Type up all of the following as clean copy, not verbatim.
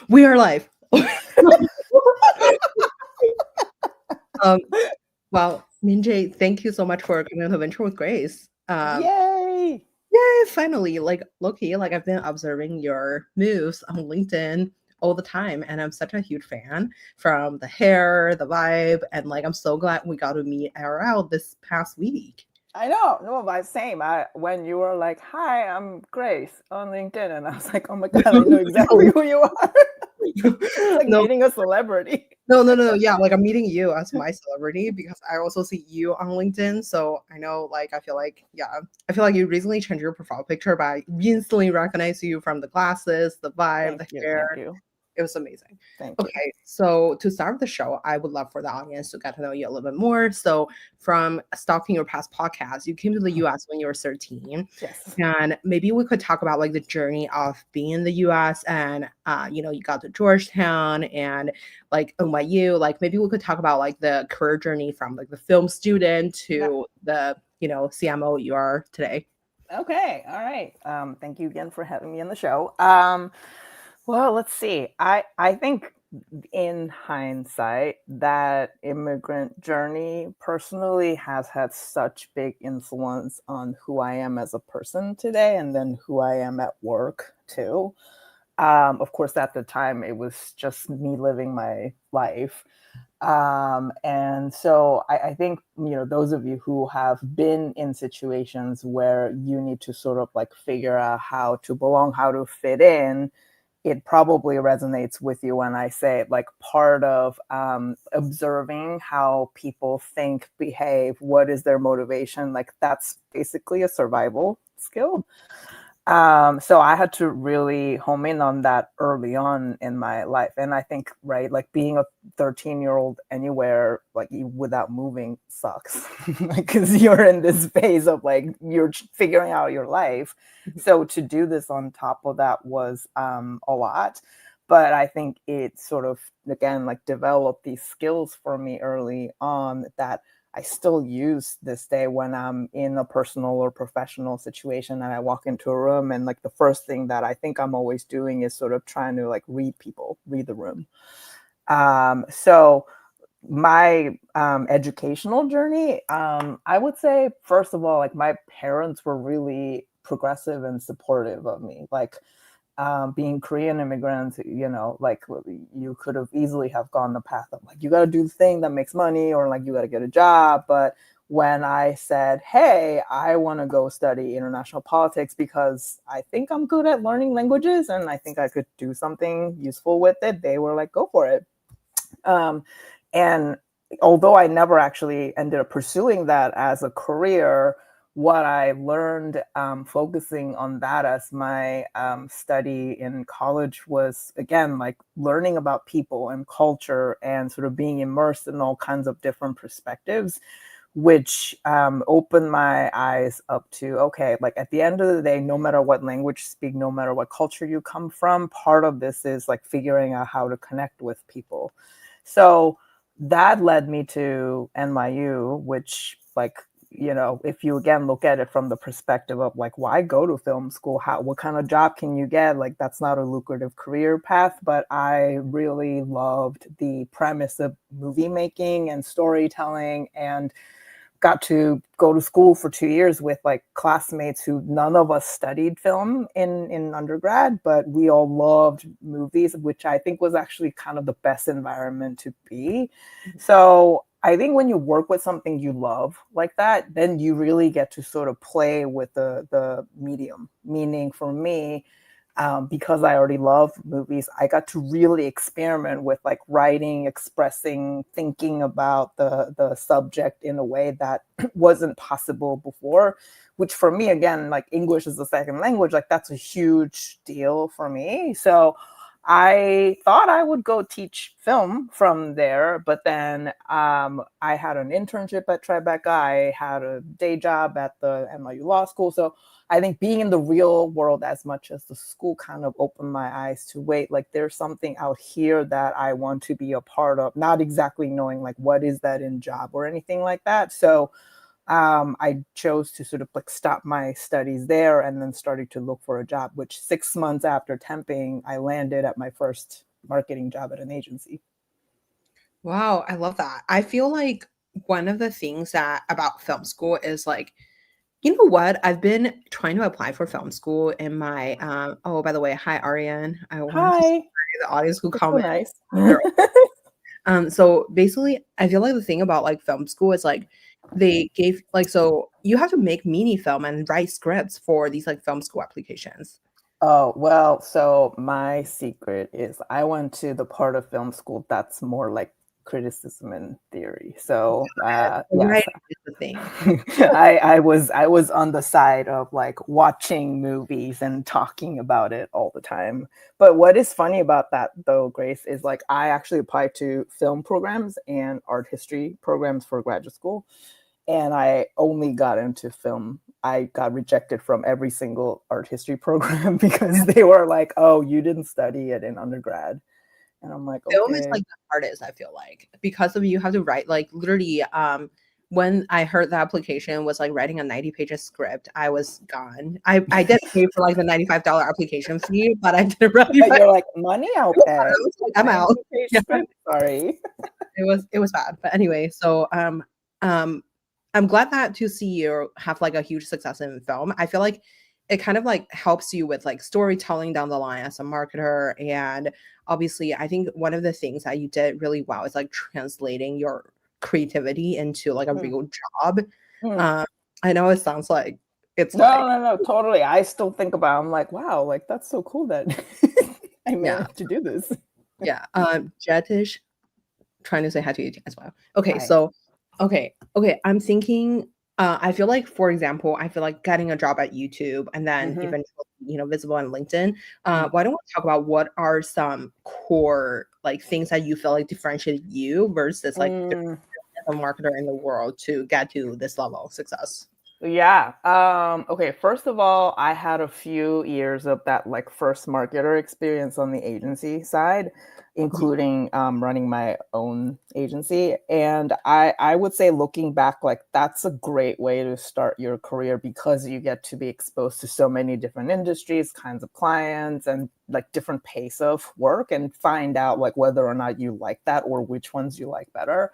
We are live. um, well, Minjae, thank you so much for coming on the Venture with Grace. Yay! Yeah, finally, like, low-key, like, I've been observing your moves on LinkedIn all the time, and I'm such a huge fan from the hair, the vibe, and like, I'm so glad we got to meet IRL this past week. I know. No, but same. When you were like, "Hi, I'm Grace" on LinkedIn, and I was like, "Oh my god, I know exactly who you are." It's like No, meeting a celebrity. no. Yeah, like I'm meeting you as my celebrity because I also see you on LinkedIn. So I know, like, I feel like you recently changed your profile picture, but I instantly recognize you from the glasses, the vibe, Thank the you. hair. Thank you. It was amazing. Thank you. Okay, so to start the show, I would love for the audience to get to know you a little bit more. So, from stalking your past podcasts, you came to the US when you were 13. Yes. And maybe we could talk about like the journey of being in the US and you got to Georgetown and like NYU. Like maybe we could talk about like the career journey from like the film student Yep. to the, CMO you are today. Okay. All right. Thank you again for having me on the show. Well, let's see. I think in hindsight, that immigrant journey personally has had such big influence on who I am as a person today and then who I am at work too. Of course, at the time, it was just me living my life. And so I think, those of you who have been in situations where you need to sort of like figure out how to belong, how to fit in, it probably resonates with you when I say like part of observing how people think, behave, what is their motivation, like that's basically a survival skill. So I had to really home in on that early on in my life. And I think, right, like being a 13-year-old anywhere, like without moving sucks because you're in this phase of like, you're figuring out your life. So to do this on top of that was a lot. But I think it sort of, again, like developed these skills for me early on that I still use this day when I'm in a personal or professional situation and I walk into a room and like the first thing that I think I'm always doing is sort of trying to like read people, read the room. So my educational journey, I would say, first of all, like my parents were really progressive and supportive of me. Like being Korean immigrants, like you could have easily have gone the path of like, you got to do the thing that makes money or like you got to get a job. But when I said, hey, I want to go study international politics because I think I'm good at learning languages and I think I could do something useful with it, they were like, go for it. And although I never actually ended up pursuing that as a career, what I learned focusing on that as my study in college was, again, like learning about people and culture and sort of being immersed in all kinds of different perspectives, which opened my eyes up to, okay, like at the end of the day, no matter what language you speak, no matter what culture you come from, part of this is like figuring out how to connect with people. So that led me to NYU, which like, if you again look at it from the perspective of like, why go to film school? What kind of job can you get? Like, that's not a lucrative career path, but I really loved the premise of movie making and storytelling and got to go to school for 2 years with like classmates who none of us studied film in undergrad, but we all loved movies, which I think was actually kind of the best environment to be. So I think when you work with something you love like that, then you really get to sort of play with the medium. Meaning for me, because I already love movies, I got to really experiment with like writing, expressing, thinking about the subject in a way that wasn't possible before. Which for me, again, like English is a second language, like that's a huge deal for me. So I thought I would go teach film from there, but then I had an internship at Tribeca. I had a day job at the NYU Law School. So I think being in the real world as much as the school kind of opened my eyes to, wait, like there's something out here that I want to be a part of, not exactly knowing like what is that in job or anything like that. So I chose to sort of like stop my studies there and then started to look for a job, which 6 months after temping, I landed at my first marketing job at an agency. Wow, I love that. I feel like one of the things that about film school is like, you know what? I've been trying to apply for film school in my oh, by the way, hi Ariane. I wanted to say Hi, the audience who that's so comment. nice. So basically I feel like the thing about like film school is like they gave like so you have to make mini film and write scripts for these like film school applications. Oh, well, so my secret is I went to the part of film school that's more like criticism and theory. So, Right yes, is the thing. I was on the side of like watching movies and talking about it all the time. But what is funny about that though, Grace, is like I actually applied to film programs and art history programs for graduate school, and I only got into film. I got rejected from every single art history program because they were like, "Oh, you didn't study it in undergrad." And I'm like, Film is "Okay." like the hardest, I feel like, because of you have to write like literally when I heard the application was like writing a 90 pages script, I was gone. I did pay for like the $95 application fee, but I didn't really write. You're like, "Money I'll I pay. was like, I'm out. 90-page Yeah, script, sorry." it was bad. But anyway, so um I'm glad that to see you have like a huge success in film. I feel like it kind of like helps you with like storytelling down the line as a marketer. And obviously, I think one of the things that you did really well is like translating your creativity into like a Mm, real job. mm. Um, I know it sounds like it's No, like, no, no, totally. I still think about I'm like, "Wow, like, that's so cool that I yeah, managed to do this." yeah. Jetish trying to say hi to you as well. Okay, Hi. so okay, I'm thinking I feel like for example, I feel like getting a job at YouTube and then Mhm, eventually, you know, visible on LinkedIn. mm, Why don't we talk about what are some core like things that you feel like differentiate you versus like mm. a marketer in the world to get to this level of success? Yeah. Okay. First of all, I had a few years of that like first marketer experience on the agency side, Mhm. including running my own agency. And I would say looking back, like that's a great way to start your career because you get to be exposed to so many different industries, kinds of clients, and like different pace of work and find out like whether or not you like that or which ones you like better.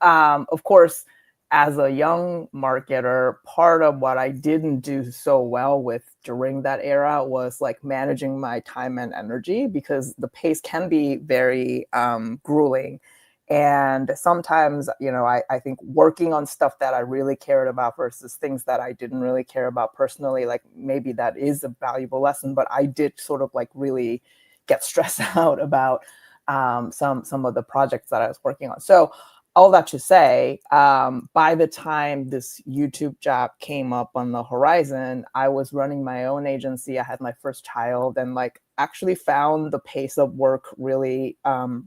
Of course, as a young marketer, part of what I didn't do so well with during that era was like managing my time and energy because the pace can be very grueling. And sometimes, you know, I think working on stuff that I really cared about versus things that I didn't really care about personally, like maybe that is a valuable lesson, but I did sort of like really get stressed out about some of the projects that I was working on. So all that to say, by the time this YouTube job came up on the horizon, I was running my own agency. I had my first child and like actually found the pace of work really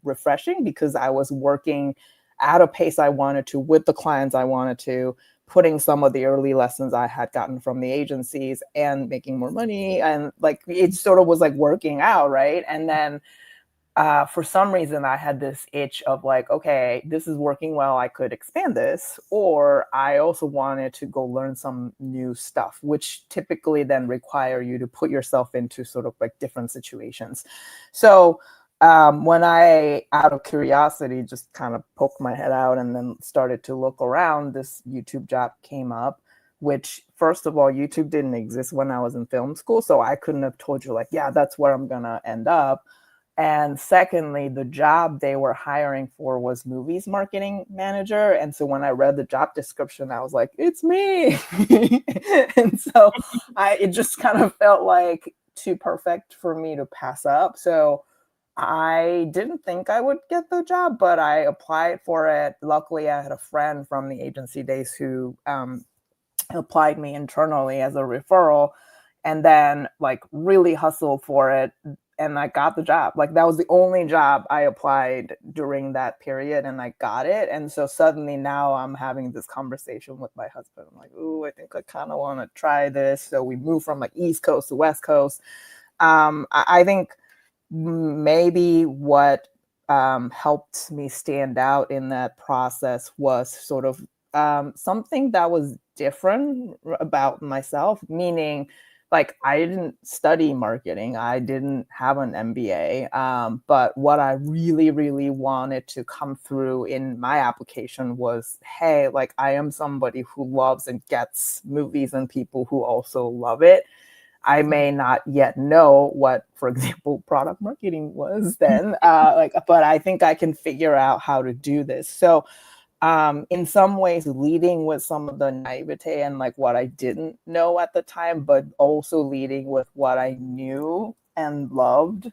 refreshing because I was working at a pace I wanted to with the clients I wanted to, putting some of the early lessons I had gotten from the agencies and making more money. And like it sort of was like working out, right? And then for some reason I had this itch of like, okay, this is working well. I could expand this, or I also wanted to go learn some new stuff, which typically then require you to put yourself into sort of like different situations. So when I, out of curiosity, just kind of poked my head out and then started to look around, this YouTube job came up. Which, first of all, YouTube didn't exist when I was in film school, so I couldn't have told you like, yeah, that's where I'm gonna end up. And secondly, the job they were hiring for was movies marketing manager. And so when I read the job description, I was like, it's me. And so it just kind of felt like too perfect for me to pass up. So I didn't think I would get the job, but I applied for it. Luckily, I had a friend from the agency days who applied me internally as a referral and then like really hustled for it, and I got the job. Like that was the only job I applied during that period and I got it. And so suddenly now I'm having this conversation with my husband. I'm like, "Ooh, I think I kind of want to try this." So we moved from like East Coast to West Coast. I think maybe what helped me stand out in that process was sort of something that was different about myself, meaning like I didn't study marketing. I didn't have an MBA. But what I really, really wanted to come through in my application was, hey, like I am somebody who loves and gets movies and people who also love it. I may not yet know what, for example, product marketing was then, but I think I can figure out how to do this. So in some ways leading with some of the naivete and like what I didn't know at the time, but also leading with what I knew and loved,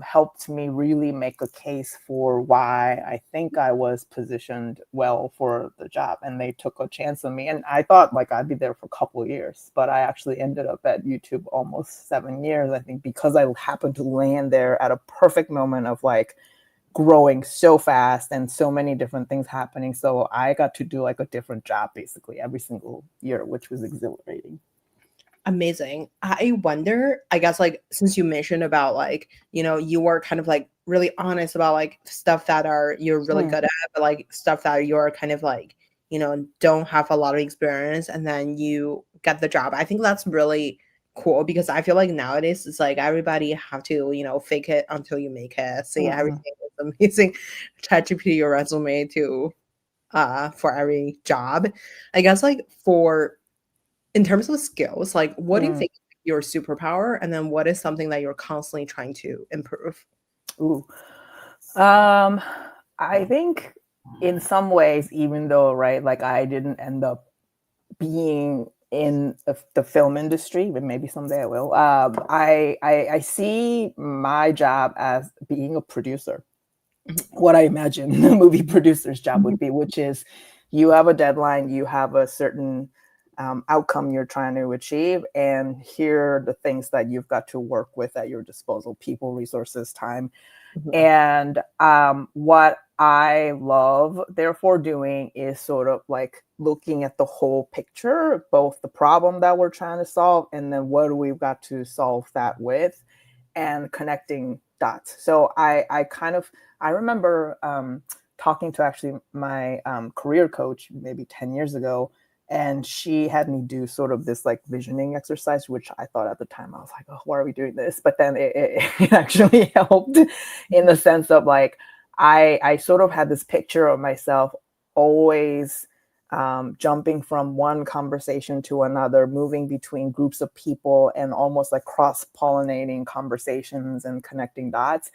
helped me really make a case for why I think I was positioned well for the job. And they took a chance on me. And I thought like I'd be there for a couple of years, but I actually ended up at YouTube almost 7 years, I think, because I happened to land there at a perfect moment of like growing so fast and so many different things happening. So I got to do like a different job basically every single year, which was exhilarating. Amazing. I wonder, I guess, like, since you mentioned about like, you were kind of like really honest about like stuff that you're really Mm, good at, but like stuff that you're kind of like, don't have a lot of experience, and then you get the job. I think that's really cool because I feel like nowadays it's like everybody have to, fake it until you make it. See mhm, everything is amazing. ChatGPT your resume to for every job. I guess like for in terms of skills, like, what do you mm. think is your superpower? And then what is something that you're constantly trying to improve? Ooh. Um, I think in some ways, even though, right, like I didn't end up being in the film industry, but maybe someday I will. I see my job as being a producer. Mhm, What I imagine the movie producer's job mhm, would be, which is you have a deadline, you have a certain outcome you're trying to achieve, and here are the things that you've got to work with at your disposal: people, resources, time. mhm, And what I love, therefore, doing is sort of like looking at the whole picture, both the problem that we're trying to solve and then what do we've got to solve that with, and connecting dots. So I kind of, I remember talking to actually my career coach maybe 10 years ago, and she had me do sort of this like visioning exercise, which I thought at the time I was like, oh, why are we doing this? But then it actually helped in the sense of like I sort of had this picture of myself always jumping from one conversation to another, moving between groups of people, and almost like cross pollinating conversations and connecting dots.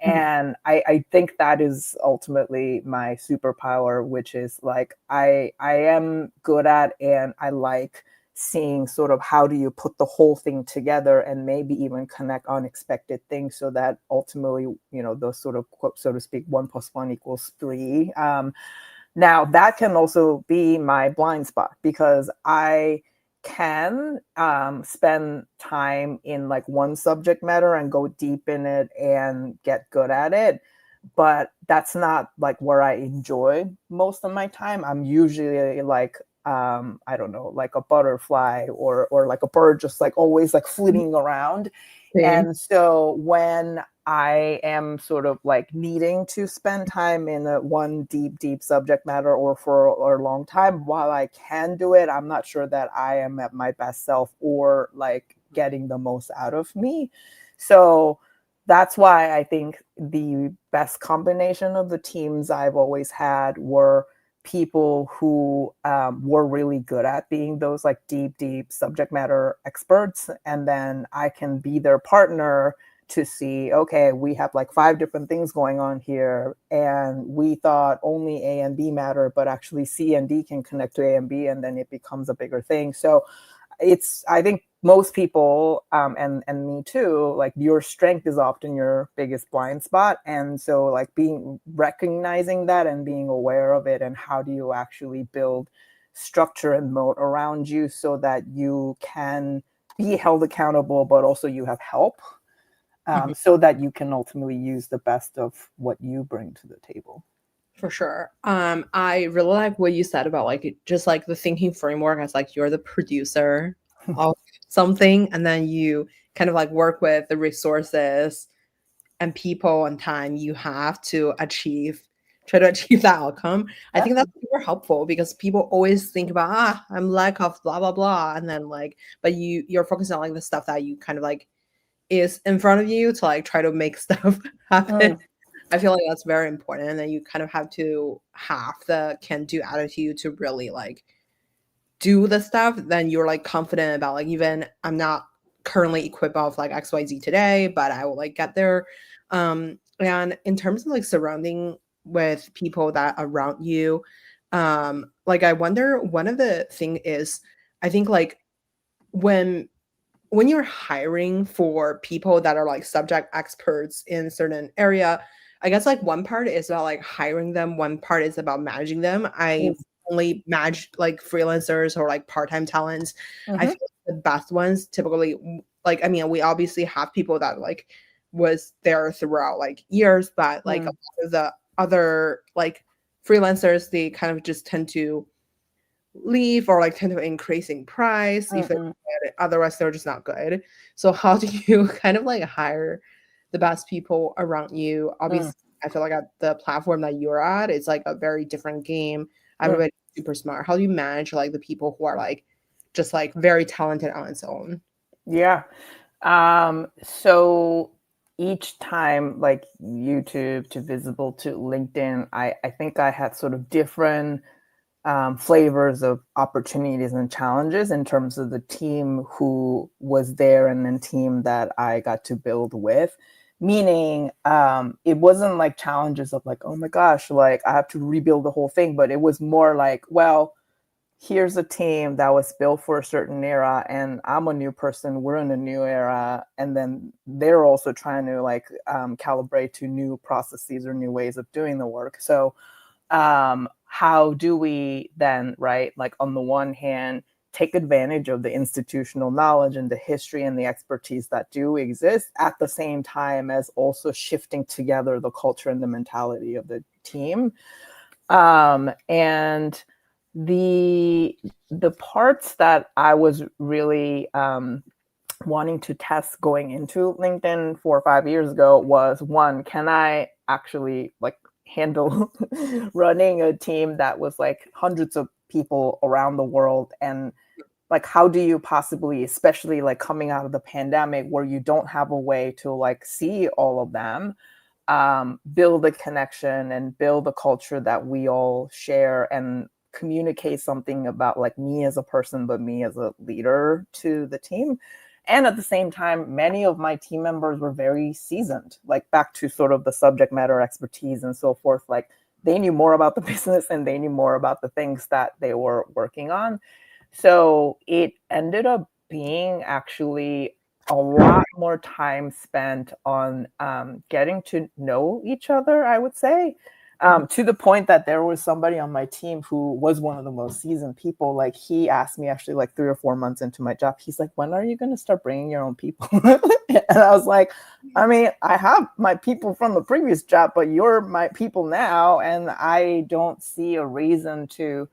mhm, And I think that is ultimately my superpower, which is like I am good at and I like seeing sort of how do you put the whole thing together and maybe even connect unexpected things so that ultimately, those sort of, so to speak, 1 + 1 = 3. Now, that can also be my blind spot because I can spend time in like one subject matter and go deep in it and get good at it. But that's not like where I enjoy most of my time. I'm usually like, I don't know, like a butterfly or like a bird, just like always like mhm. flitting around. Same. And so when I am sort of like needing to spend time in a one deep, deep subject matter or for a long time, while I can do it, I'm not sure that I am at my best self or like getting the most out of me. So that's why I think the best combination of the teams I've always had were people who were really good at being those like deep, deep subject matter experts. And then I can be their partner to see, okay, we have like 5 different things going on here. And we thought only A and B matter, but actually C and D can connect to A and B, and then it becomes a bigger thing. So it's, I think most people and me too, like your strength is often your biggest blind spot. And so like being recognizing that and being aware of it, and how do you actually build structure and moat around you so that you can be held accountable but also you have help, Mhm. so that you can ultimately use the best of what you bring to the table. For sure. I really like what you said about like just like the thinking framework as like you're the producer of something, and then you kind of like work with the resources and people and time you have to achieve try to achieve that outcome. I think that's Definitely. super helpful because people always think about, I'm lack of blah blah blah, and then like, but you're focusing on like the stuff that you kind of like is in front of you to like try to make stuff happen. Mm, I feel like that's very important, and then you kind of have to have the can do attitude to really like do the stuff. Then you're like confident about like, even I'm not currently equipped of like XYZ today, but I will like get there. And in terms of like surrounding with people that around you, like I wonder, one of the thing is, I think like when you're hiring for people that are like subject experts in certain area, I guess like one part is about like hiring them, one part is about managing them. I yes. only manage like freelancers or like part-time talents. I Mm-hmm. feel like the best ones typically, like, I mean, we obviously have people that like was there throughout like years, but like a Mm, lot of the other like freelancers, they kind of just tend to leave or like tend to increase in price if they're mm-mm, good. Otherwise they're just not good. So how do you kind of like hire the best people around you? mm, Obviously, I feel like at the platform that you're at, it's like a very different game. mm. Everybody's super smart. How do you manage like the people who are like just like very talented on its own? Yeah. So each time, like YouTube to Visible to LinkedIn, I think I had sort of different flavors of opportunities and challenges in terms of the team who was there and then team that I got to build with. Meaning, it wasn't like challenges of like, oh my gosh, like I have to rebuild the whole thing, but it was more like, well, here's a team that was built for a certain era and I'm a new person, we're in a new era, and then they're also trying to like calibrate to new processes or new ways of doing the work. So how do we then, right, like on the one hand take advantage of the institutional knowledge and the history and the expertise that do exist at the same time as also shifting together the culture and the mentality of the team. And the parts that I was really wanting to test going into LinkedIn 4 or 5 years ago was, one, can I actually like handle running a team that was like hundreds of people around the world? And like, how do you possibly, especially like coming out of the pandemic where you don't have a way to like see all of them, build a connection and build a culture that we all share and communicate something about like me as a person, but me as a leader to the team. And at the same time, many of my team members were very seasoned, like back to sort of the subject matter expertise and so forth. Like they knew more about the business and they knew more about the things that they were working on. So it ended up being actually a lot more time spent on getting to know each other, I would say, to the point that there was somebody on my team who was one of the most seasoned people. Like he asked me actually like 3 or 4 months into my job, he's like, when are you going to start bringing your own people? And I was like, I mean, I have my people from the previous job, but you're my people now. And I don't see a reason to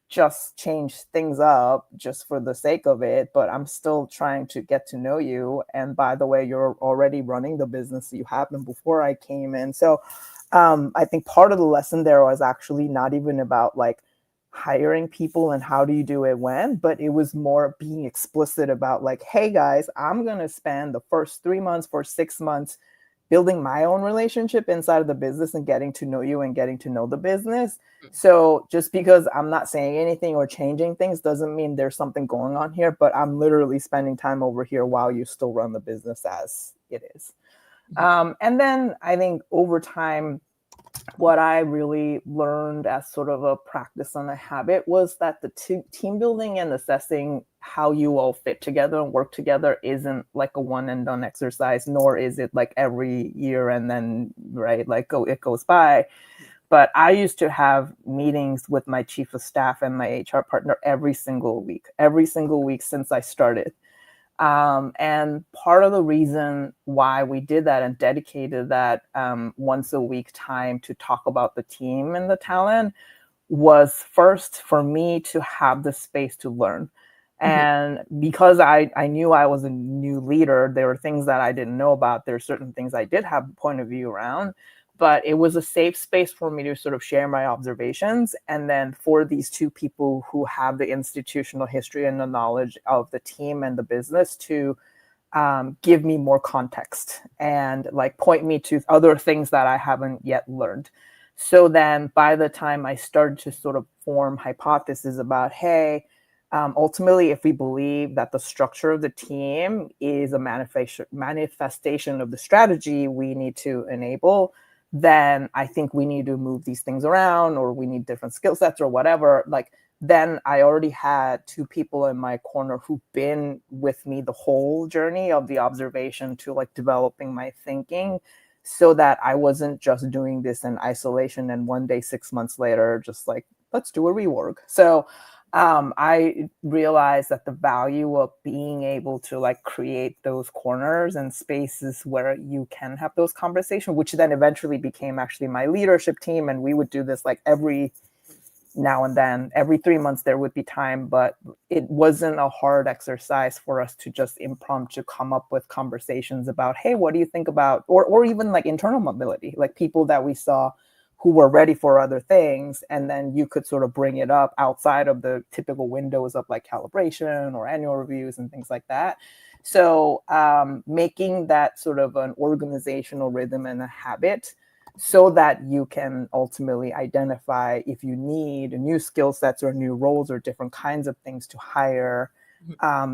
just change things up just for the sake of it, but I'm still trying to get to know you. And by the way, you're already running the business, you happened before I came in. So I think part of the lesson there was actually not even about like hiring people and how do you do it when, but it was more being explicit about like, hey guys, I'm going to spend the first 3 months for 6 months building my own relationship inside of the business and getting to know you and getting to know the business. So just because I'm not saying anything or changing things doesn't mean there's something going on here, but I'm literally spending time over here while you still run the business as it is. And then I think over time, what I really learned as sort of a practice and a habit was that the team building and assessing how you all fit together and work together isn't like a one and done exercise, nor is it like every year and then, right, like it goes by. But I used to have meetings with my chief of staff and my HR partner every single week since I started. And part of the reason why we did that and dedicated that once a week time to talk about the team and the talent was first for me to have the space to learn. Mhm. And because I knew I was a new leader, there were things that I didn't know about. There are certain things I did have a point of view around. but it was a safe space for me to sort of share my observations. And then for these two people who have the institutional history and the knowledge of the team and the business to give me more context and like point me to other things that I haven't yet learned. So then by the time I started to sort of form hypotheses about, hey, ultimately, if we believe that the structure of the team is a manifestation of the strategy we need to enable, then I think we need to move these things around, or we need different skill sets or whatever. Like, then I already had two people in my corner who've been with me the whole journey of the observation to like developing my thinking, so that I wasn't just doing this in isolation and one day 6 months later just like, let's do a rework. So I realized that the value of being able to like create those corners and spaces where you can have those conversations, which then eventually became actually my leadership team. And we would do this like every now and then, every 3 months there would be time, but it wasn't a hard exercise for us to just impromptu come up with conversations about, hey, what do you think about, or even like internal mobility, like people that we saw who were ready for other things. And then you could sort of bring it up outside of the typical windows of like calibration or annual reviews and things like that. So making that sort of an organizational rhythm and a habit, so that you can ultimately identify if you need new skill sets or new roles or different kinds of things to hire,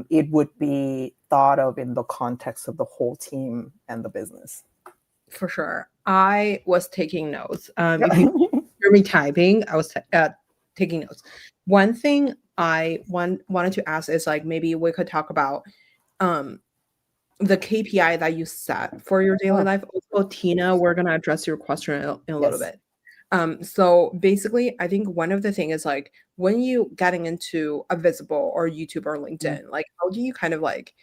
it would be thought of in the context of the whole team and the business. For sure. I was taking notes. If you hear me typing, I was taking notes. One thing I wanted to ask is like maybe we could talk about um the KPI that you set for your daily life. Also, Tina, we're gonna address your question in a little Yes. bit. So basically, I think one of the thing is like when you getting into a Visible or YouTube or LinkedIn, like how do you kind of like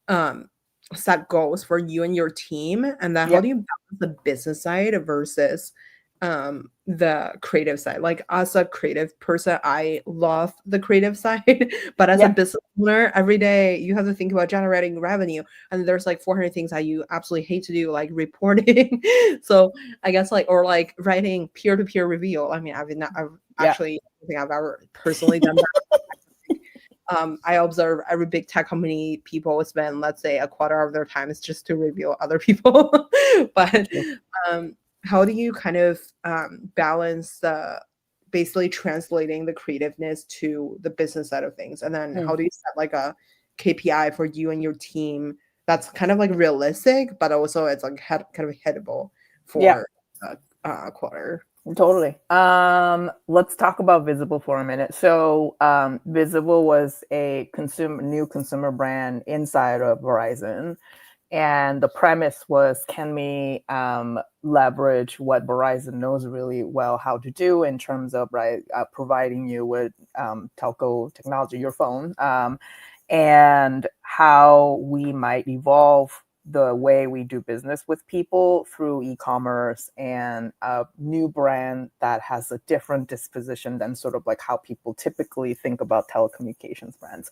um set goals for you and your team, and then how Yep. do you balance the business side versus the creative side? Like as a creative person, I love the creative side, but as a Yep. business owner, every day you have to think about generating revenue, and there's like 400 things that you absolutely hate to do, like reporting. So I guess like, or like writing peer-to-peer review. I mean, I've Yeah. actually, I don't think I've ever personally done that. I observe every big tech company, people spend, let's say, a quarter of their time is just to review other people. But Sure. how do you kind of balance the basically translating the creativeness to the business side of things? And then how do you set like a KPI for you and your team that's kind of like realistic, but also it's like kind of hittable Yeah. for a quarter? Totally. Let's talk about Visible for a minute. So, Visible was a new consumer brand inside of Verizon, and the premise was, can we leverage what Verizon knows really well how to do in terms of providing you with telco technology, your phone, and how we might evolve the way we do business with people through e-commerce and a new brand that has a different disposition than sort of like how people typically think about telecommunications brands.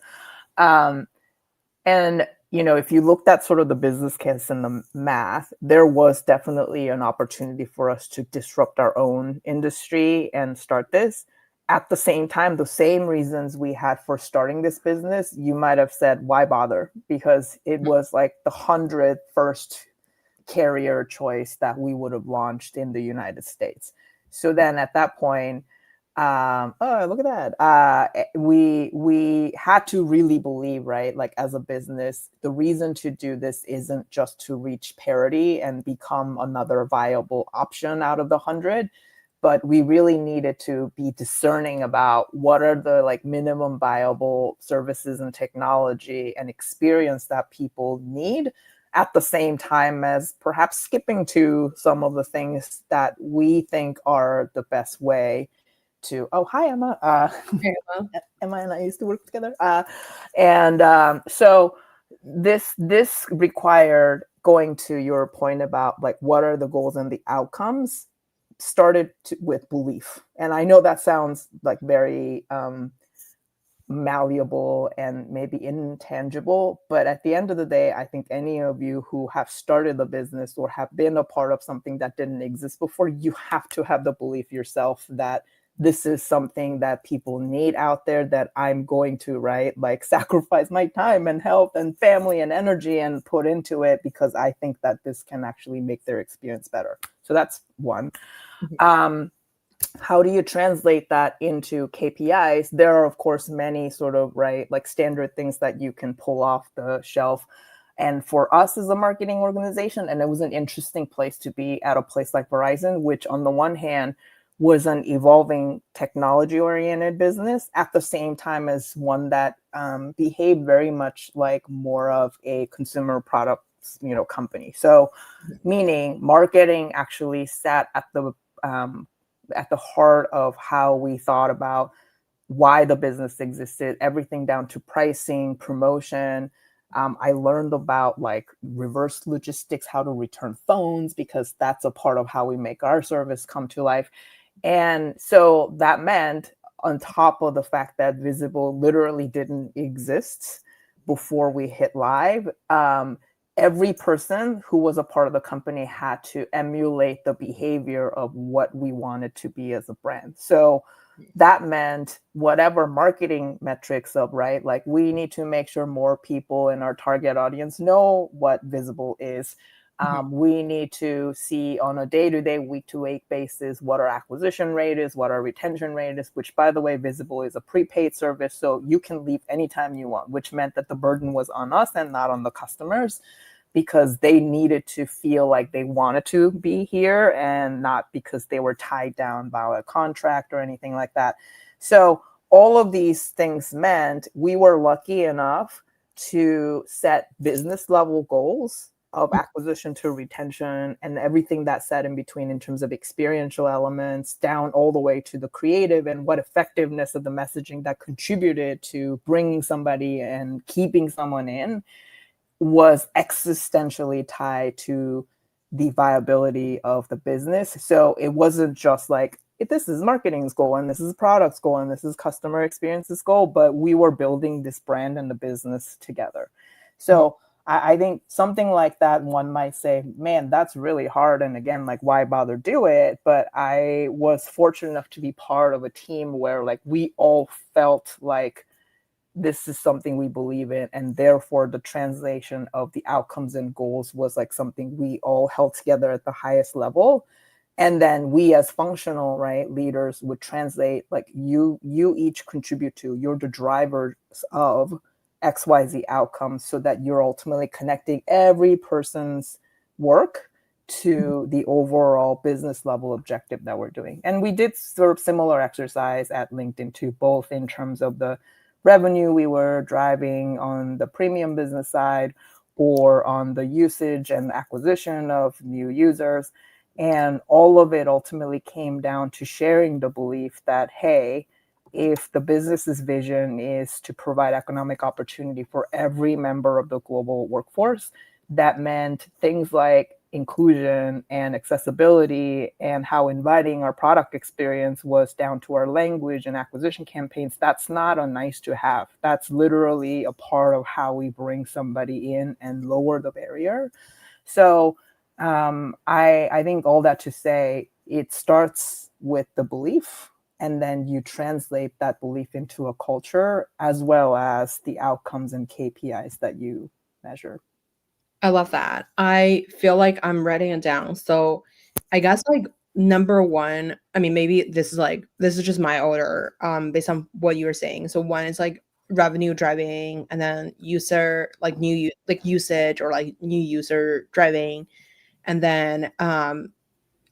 And if you looked at sort of the business case and the math, there was definitely an opportunity for us to disrupt our own industry and start this. At the same time, the same reasons we had for starting this business, you might have said, why bother? Because it was like the 100th first carrier choice that we would have launched in the United States. So then at that point, oh, look at that. We had to really believe, right? Like as a business, the reason to do this isn't just to reach parity and become another viable option out of the 100, but we really needed to be discerning about what are the like minimum viable services and technology and experience that people need, at the same time as perhaps skipping to some of the things that we think are the best way to, oh, hi, Emma. Emma and I used to work together. So this required, going to your point about like what are the goals and the outcomes, started with belief. And I know that sounds like very malleable and maybe intangible. But at the end of the day, I think any of you who have started a business or have been a part of something that didn't exist before, you have to have the belief yourself that this is something that people need out there, that I'm going to, right, like sacrifice my time and health and family and energy and put into it because I think that this can actually make their experience better. So that's one. How do you translate that into KPIs? There are, of course, many sort of, right, like standard things that you can pull off the shelf. And for us as a marketing organization, and it was an interesting place to be at a place like Verizon, which on the one hand was an evolving technology-oriented business at the same time as one that behaved very much like more of a consumer products, company. So meaning marketing actually sat at the heart of how we thought about why the business existed, everything down to pricing, promotion. I learned about like reverse logistics, how to return phones, because that's a part of how we make our service come to life. And so that meant, on top of the fact that Visible literally didn't exist before we hit live, every person who was a part of the company had to emulate the behavior of what we wanted to be as a brand. So that meant whatever marketing metrics of, right, like we need to make sure more people in our target audience know what Visible is. We need to see on a day-to-day, week-to-week basis what our acquisition rate is, what our retention rate is, which, by the way, Visible is a prepaid service, so you can leave anytime you want, which meant that the burden was on us and not on the customers, because they needed to feel like they wanted to be here and not because they were tied down by a contract or anything like that. So all of these things meant we were lucky enough to set business level goals of acquisition to retention and everything that sat in between in terms of experiential elements down all the way to the creative and what effectiveness of the messaging that contributed to bringing somebody and keeping someone in was existentially tied to the viability of the business. So it wasn't just like, this is marketing's goal and this is product's goal and this is customer experience's goal, but we were building this brand and the business together. So I think something like that, one might say, man, that's really hard. And again, like, why bother do it? But I was fortunate enough to be part of a team where like we all felt like this is something we believe in, and therefore the translation of the outcomes and goals was like something we all held together at the highest level. And then we as functional, right, leaders would translate, like, you each contribute to, you're the drivers of XYZ outcomes, so that you're ultimately connecting every person's work to the overall business level objective that we're doing. And we did sort of similar exercise at LinkedIn too, both in terms of the revenue we were driving on the premium business side or on the usage and acquisition of new users. And all of it ultimately came down to sharing the belief that, hey, if the business's vision is to provide economic opportunity for every member of the global workforce, that meant things like inclusion and accessibility and how inviting our product experience was down to our language and acquisition campaigns. That's not a nice to have. That's literally a part of how we bring somebody in and lower the barrier. So I think all that to say, it starts with the belief, and then you translate that belief into a culture as well as the outcomes and KPIs that you measure. I love that. I feel like I'm writing it down. So I guess like number one, I mean, maybe this is just my order, based on what you were saying. So one is like revenue driving, and then user like like usage or like new user driving. And then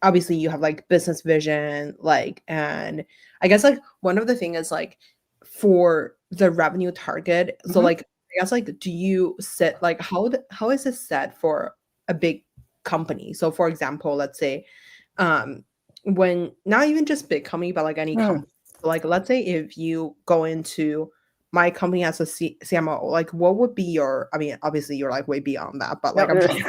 obviously you have like business vision, like, and I guess like one of the thing is like for the revenue target. So like I guess like do you set like how is it set for a big company? So for example, let's say when not even just big company, but like any company. So like let's say if you go into my company as a CMO, like what would be your, I mean, obviously you're like way beyond that, but like I'm trying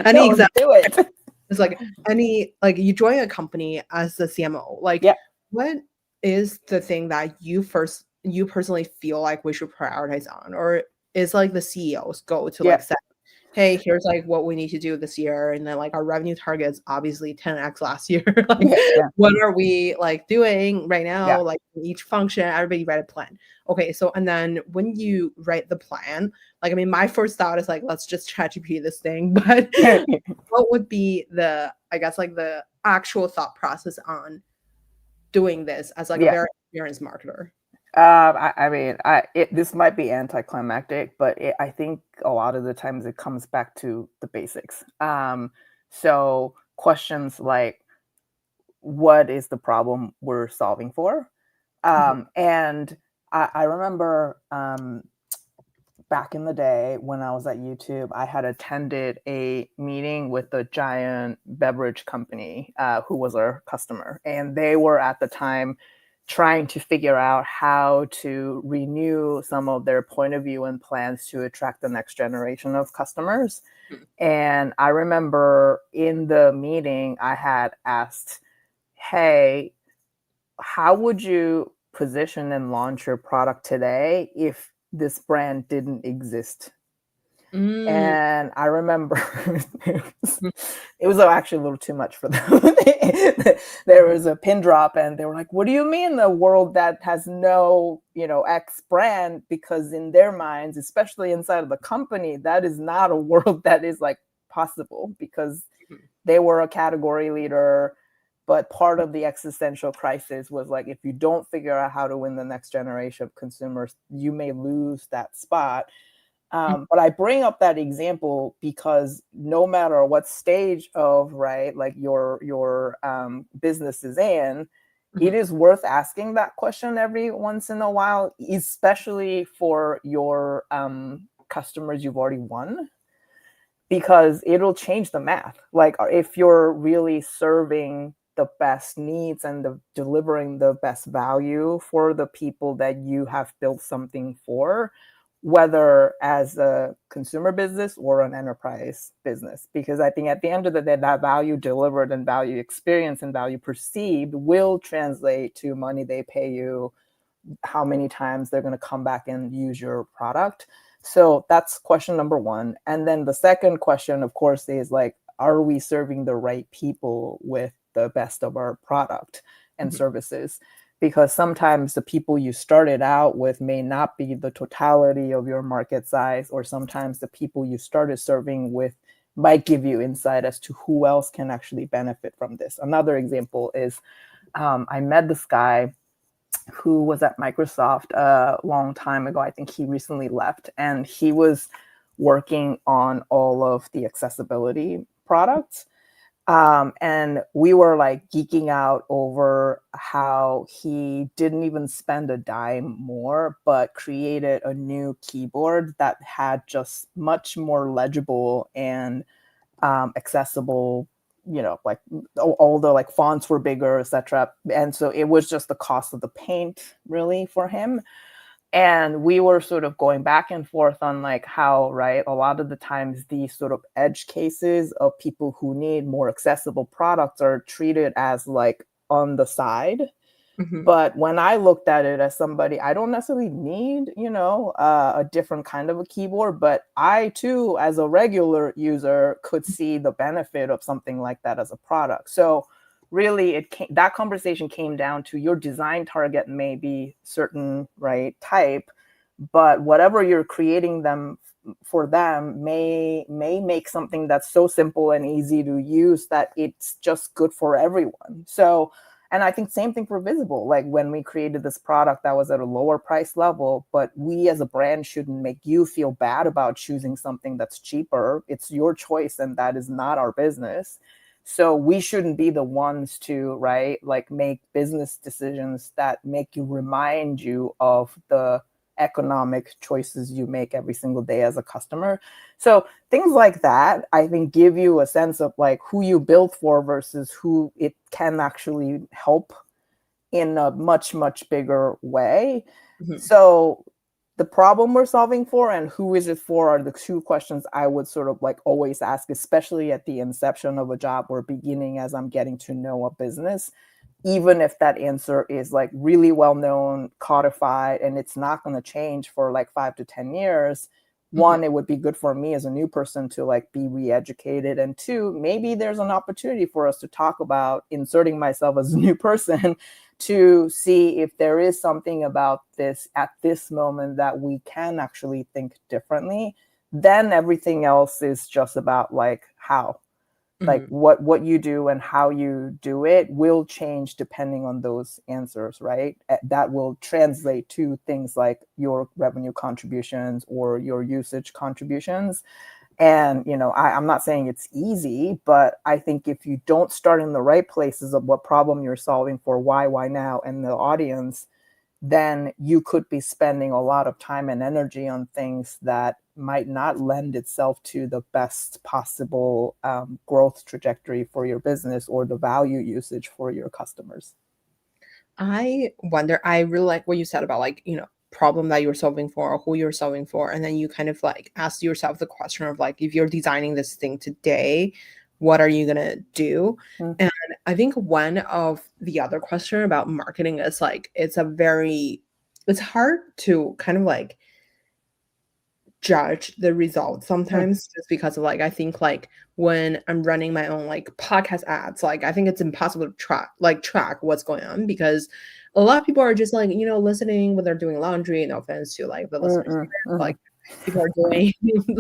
any No, example. do it. It's like any, like you join a company as the CMO, like Yeah. what is the thing that you first you personally feel like we should prioritize on, or is like the CEO's goal to Yeah. like set, hey, here's like what we need to do this year, and then like our revenue target is obviously 10x last year. Like, Yeah. Yeah. what are we like doing right Yeah. now? Like each function, everybody write a plan. Okay, so and then when you write the plan, like I mean, my first thought is like, let's just ChatGPT this thing, but what would be the, I guess, like the actual thought process on doing this as like a Yeah. very experienced marketer? I mean, this might be anticlimactic, but I think a lot of the times it comes back to the basics. So questions like, what is the problem we're solving for? Mhm, And I remember back in the day when I was at YouTube, I had attended a meeting with a giant beverage company who was our customer. And they were at the time trying to figure out how to renew some of their point of view and plans to attract the next generation of customers. mhm, And I remember in the meeting, I had asked, hey, how would you position and launch your product today if this brand didn't exist? mm, And I remember mhm, it was actually a little too much for them. There mhm, was a pin drop, and they were like, "What do you mean the world that has no, X brand?" Because in their minds, especially inside of the company, that is not a world that is like possible because mhm, they were a category leader. But part of the existential crisis was like, if you don't figure out how to win the next generation of consumers, you may lose that spot. mhm, But I bring up that example because no matter what stage of right, like your business is in, it mhm, is worth asking that question every once in a while, especially for your customers you've already won, because it'll change the math. Like if you're really serving the best needs and delivering the best value for the people that you have built something for, whether as a consumer business or an enterprise business. Because I think at the end of the day, that value delivered and value experienced and value perceived will translate to money they pay you, how many times they're going to come back and use your product. So that's question number one. And then the second question, of course, is like, are we serving the right people with the best of our product and mhm, services? Because sometimes the people you started out with may not be the totality of your market size, or sometimes the people you started serving with might give you insight as to who else can actually benefit from this. Another example is I met this guy who was at Microsoft a long time ago. I think he recently left, and he was working on all of the accessibility products. And we were like geeking out over how he didn't even spend a dime more, but created a new keyboard that had just much more legible and accessible, like all the like fonts were bigger, etc. And so it was just the cost of the paint really for him. And we were sort of going back and forth on like how, right, a lot of the times these sort of edge cases of people who need more accessible products are treated as like on the side. mhm, But when I looked at it as somebody, I don't necessarily need, a different kind of a keyboard, but I too, as a regular user, could see the benefit of something like that as a product. So really, that conversation came down to your design target may be certain, right, type, but whatever you're creating them for them may make something that's so simple and easy to use that it's just good for everyone. So, and I think same thing for Visible. Like when we created this product that was at a lower price level, but we as a brand shouldn't make you feel bad about choosing something that's cheaper. It's your choice, and that is not our business. So we shouldn't be the ones to, right, like make business decisions that make you remind you of the economic choices you make every single day as a customer. So things like that, I think, give you a sense of like who you build for versus who it can actually help in a much, much bigger way. mhm. So the problem we're solving for and who is it for are the two questions I would sort of like always ask, especially at the inception of a job or beginning as I'm getting to know a business. even if that answer is like really well known, codified, and it's not going to change for like 5 to 10 years, Mhm. one, it would be good for me as a new person to like be re-educated, and two, maybe there's an opportunity for us to talk about inserting myself as a new person to see if there is something about this at this moment that we can actually think differently. Then everything else is just about like how, like Mhm. what you do and how you do it will change depending on those answers, right? That will translate to things like your revenue contributions or your usage contributions. And I'm not saying it's easy, but I think if you don't start in the right places of what problem you're solving for, why now, and the audience, then you could be spending a lot of time and energy on things that might not lend itself to the best possible growth trajectory for your business or the value usage for your customers. I wonder, I really like what you said about like, problem that you're solving for or who you're solving for. And then you kind of like ask yourself the question of like, if you're designing this thing today, what are you gonna do? Mm, And I think one of the other question about marketing is like it's hard to kind of like judge the results mm, sometimes just because of like I think like when I'm running my own like podcast ads, like I think it's impossible to track what's going on because a lot of people are just like, listening when they're doing laundry, no offense to like the mm, listeners, mm, mm, like people are doing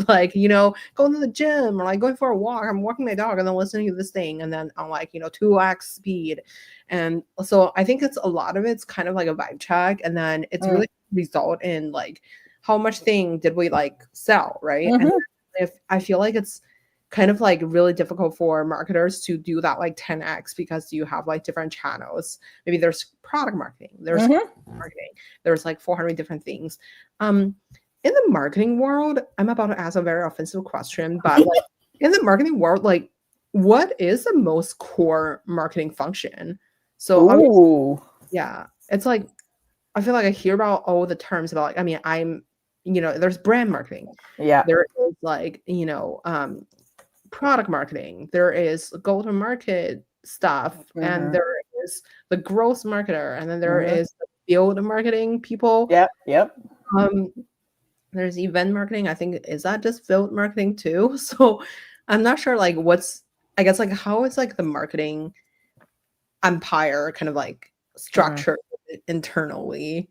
like, going to the gym or like going for a walk. I'm walking my dog and then listening to this thing and then on like, 2x speed. And so I think it's a lot of it's kind of like a vibe check and then it's mm, really result in like how much thing did we like sell, right? And mhm, if I feel like it's kind of like really difficult for marketers to do that like 10x because you have like different channels. Maybe there's product marketing, there's mhm. marketing, there's like 400 different things. Um, in the marketing world, I'm about to ask a very offensive question, but like in the marketing world, like what is the most core marketing function? So obviously, Ooh. yeah, it's like I feel like I hear about all the terms about like, I mean, there's brand marketing. Yeah. There is like, product marketing. There is go to market stuff, and Mhm, there is the growth marketer, and then there mhm. is the field marketing people. Yep, yep. Um, there's event marketing. I think is that just field marketing too? So I'm not sure like I guess like how is like the marketing empire kind of like Mm. structured internally?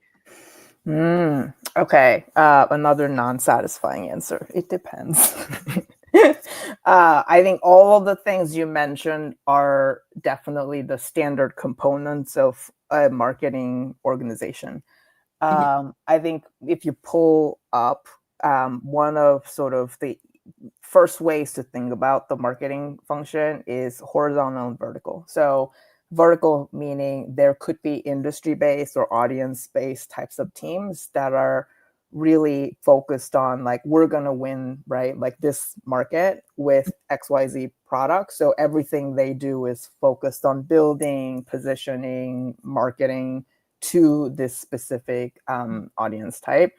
Okay. Another non-satisfying answer. It depends. I think all of the things you mentioned are definitely the standard components of a marketing organization. Mhm, I think if you pull up one of sort of the first ways to think about the marketing function is horizontal and vertical. So vertical meaning there could be industry based or audience based types of teams that are really focused on like we're going to win, right, like this market with XYZ products. So everything they do is focused on building, positioning, marketing to this specific audience type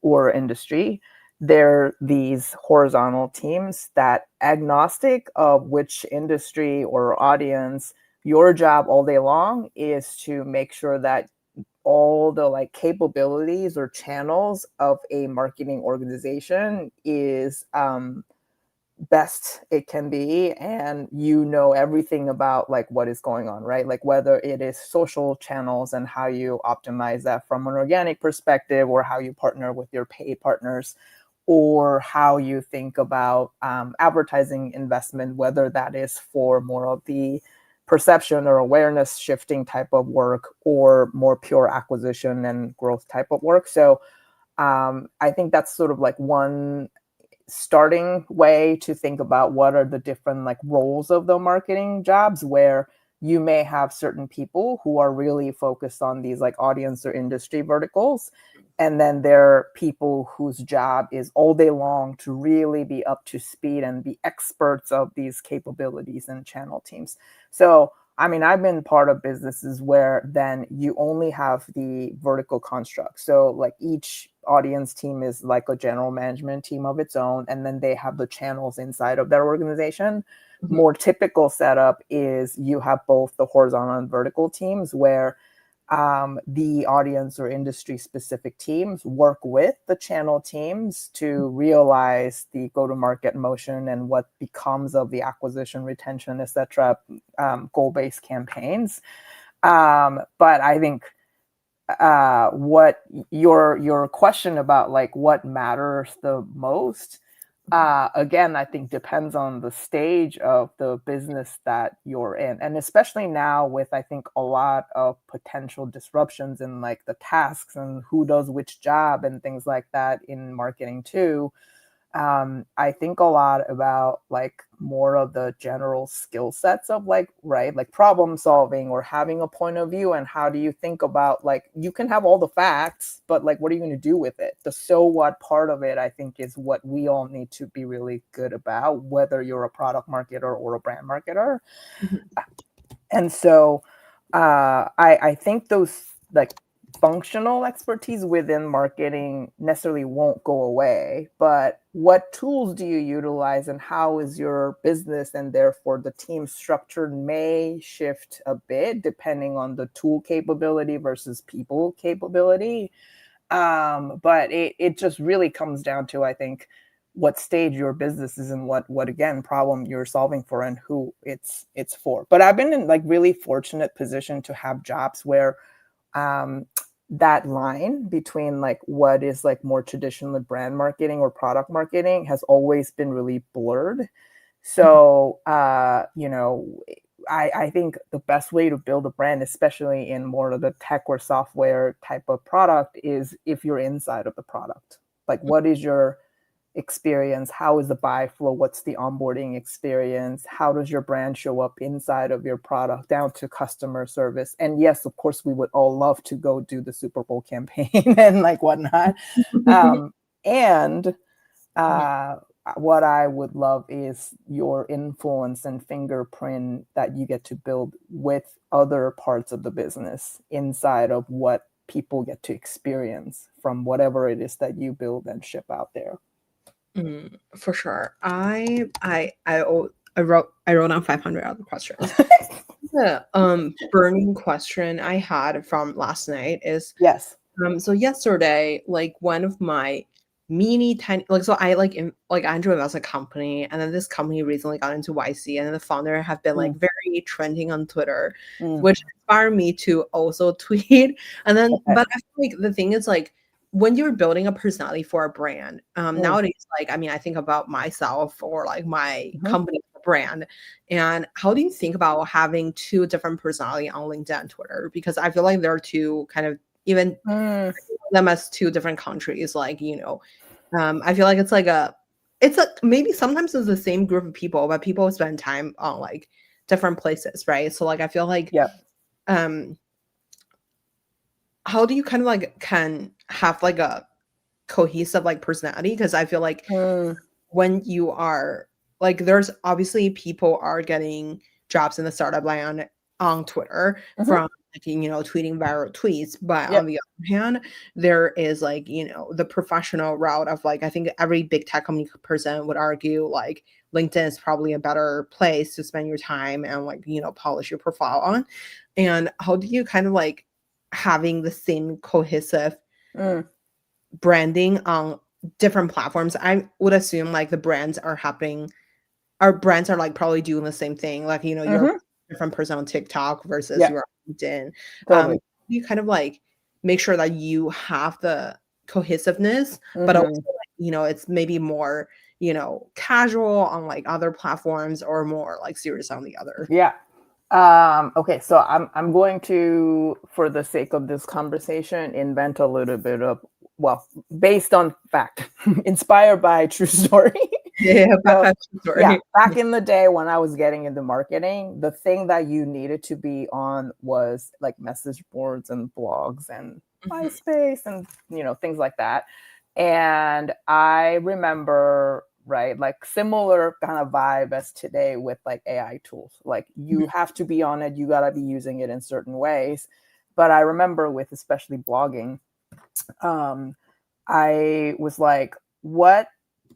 or industry. They're these horizontal teams that, agnostic of which industry or audience, your job all day long is to make sure that all the like capabilities or channels of a marketing organization is best it can be, and everything about like what is going on, right? Like whether it is social channels and how you optimize that from an organic perspective, or how you partner with your paid partners, or how you think about advertising investment, whether that is for more of the perception or awareness shifting type of work, or more pure acquisition and growth type of work. So I think that's sort of like one starting way to think about what are the different like roles of the marketing jobs, where you may have certain people who are really focused on these like audience or industry verticals, and then there are people whose job is all day long to really be up to speed and be experts of these capabilities and channel teams. So I mean, I've been part of businesses where then you only have the vertical construct. So like each audience team is like a general management team of its own, and then they have the channels inside of their organization. Mhm. More typical setup is you have both the horizontal and vertical teams where the audience or industry specific teams work with the channel teams to realize the go-to-market motion and what becomes of the acquisition, retention, etc. Goal-based campaigns. But I think what your question about like what matters the most, again, I think depends on the stage of the business that you're in. And especially now with, I think, a lot of potential disruptions in like the tasks and who does which job and things like that in marketing too. I think a lot about like more of the general skill sets of like, right, like problem solving or having a point of view, and how do you think about like, you can have all the facts, but like, what are you going to do with it? The so what part of it, I think, is what we all need to be really good about, whether you're a product marketer or a brand marketer. Mhm. And so I think those like functional expertise within marketing necessarily won't go away, but what tools do you utilize and how is your business and therefore the team structure may shift a bit depending on the tool capability versus people capability. But it just really comes down to, I think, what stage your business is and what again problem you're solving for and who it's for. But I've been in like really fortunate position to have jobs where um that line between like what is like more traditional brand marketing or product marketing has always been really blurred. Mhm. So I think the best way to build a brand, especially in more of the tech or software type of product, is if you're inside of the product. Like, what is your experience? How is the buy flow? What's the onboarding experience? How does your brand show up inside of your product down to customer service? And yes, of course, we would all love to go do the Super Bowl campaign and like whatnot. And Mhm. uh, what I would love is your influence and fingerprint that you get to build with other parts of the business inside of what people get to experience from whatever it is that you build and ship out there. For sure. I wrote down 500 other questions. The burning question I had from last night is Yes. so yesterday, like one of my mini tiny like so I like Andrew as a company, and then this company recently got into YC, and then the founder have been like Mm, very trending on Twitter, mm, which inspired me to also tweet. And then okay. but I feel like the thing is like when you're building a personality for a brand, Mm, nowadays, like I mean, I think about myself or like my mhm, company brand. And how do you think about having two different personality on LinkedIn and Twitter? Because I feel like there are two kind of even mm, them as two different countries. Like, I feel like it's a maybe sometimes it's the same group of people, but people spend time on like different places, right? So like I feel like yep. um how do you kind of like can have like a cohesive like personality? Because I feel like Mm, when you are like there's obviously people are getting jobs in the startup land on Twitter mhm, from like, tweeting viral tweets, but on yep. the other hand, there is like, the professional route of like I think every big tech company person would argue like LinkedIn is probably a better place to spend your time and like, polish your profile on. And how do you kind of like having the same cohesive Mm, branding on different platforms? I would assume like the brands are happening our brands are like probably doing the same thing. Like, you're a mhm, different person on TikTok versus yeah, you're on LinkedIn. totally. You kind of like make sure that you have the cohesiveness, but also Mhm. like, it's maybe more, casual on like other platforms or more like serious on the other. Yeah. Okay, so I'm going to, for the sake of this conversation, invent a little bit of, well, based on fact, inspired by true story. Yeah, So yeah, story. back in the day when I was getting into marketing, the thing that you needed to be on was like message boards and blogs and Mhm, MySpace and things like that. And I remember, right, like similar kind of vibe as today with like AI tools. Like you mhm, have to be on it, you gotta be using it in certain ways. But I remember with especially blogging, um, I was like, what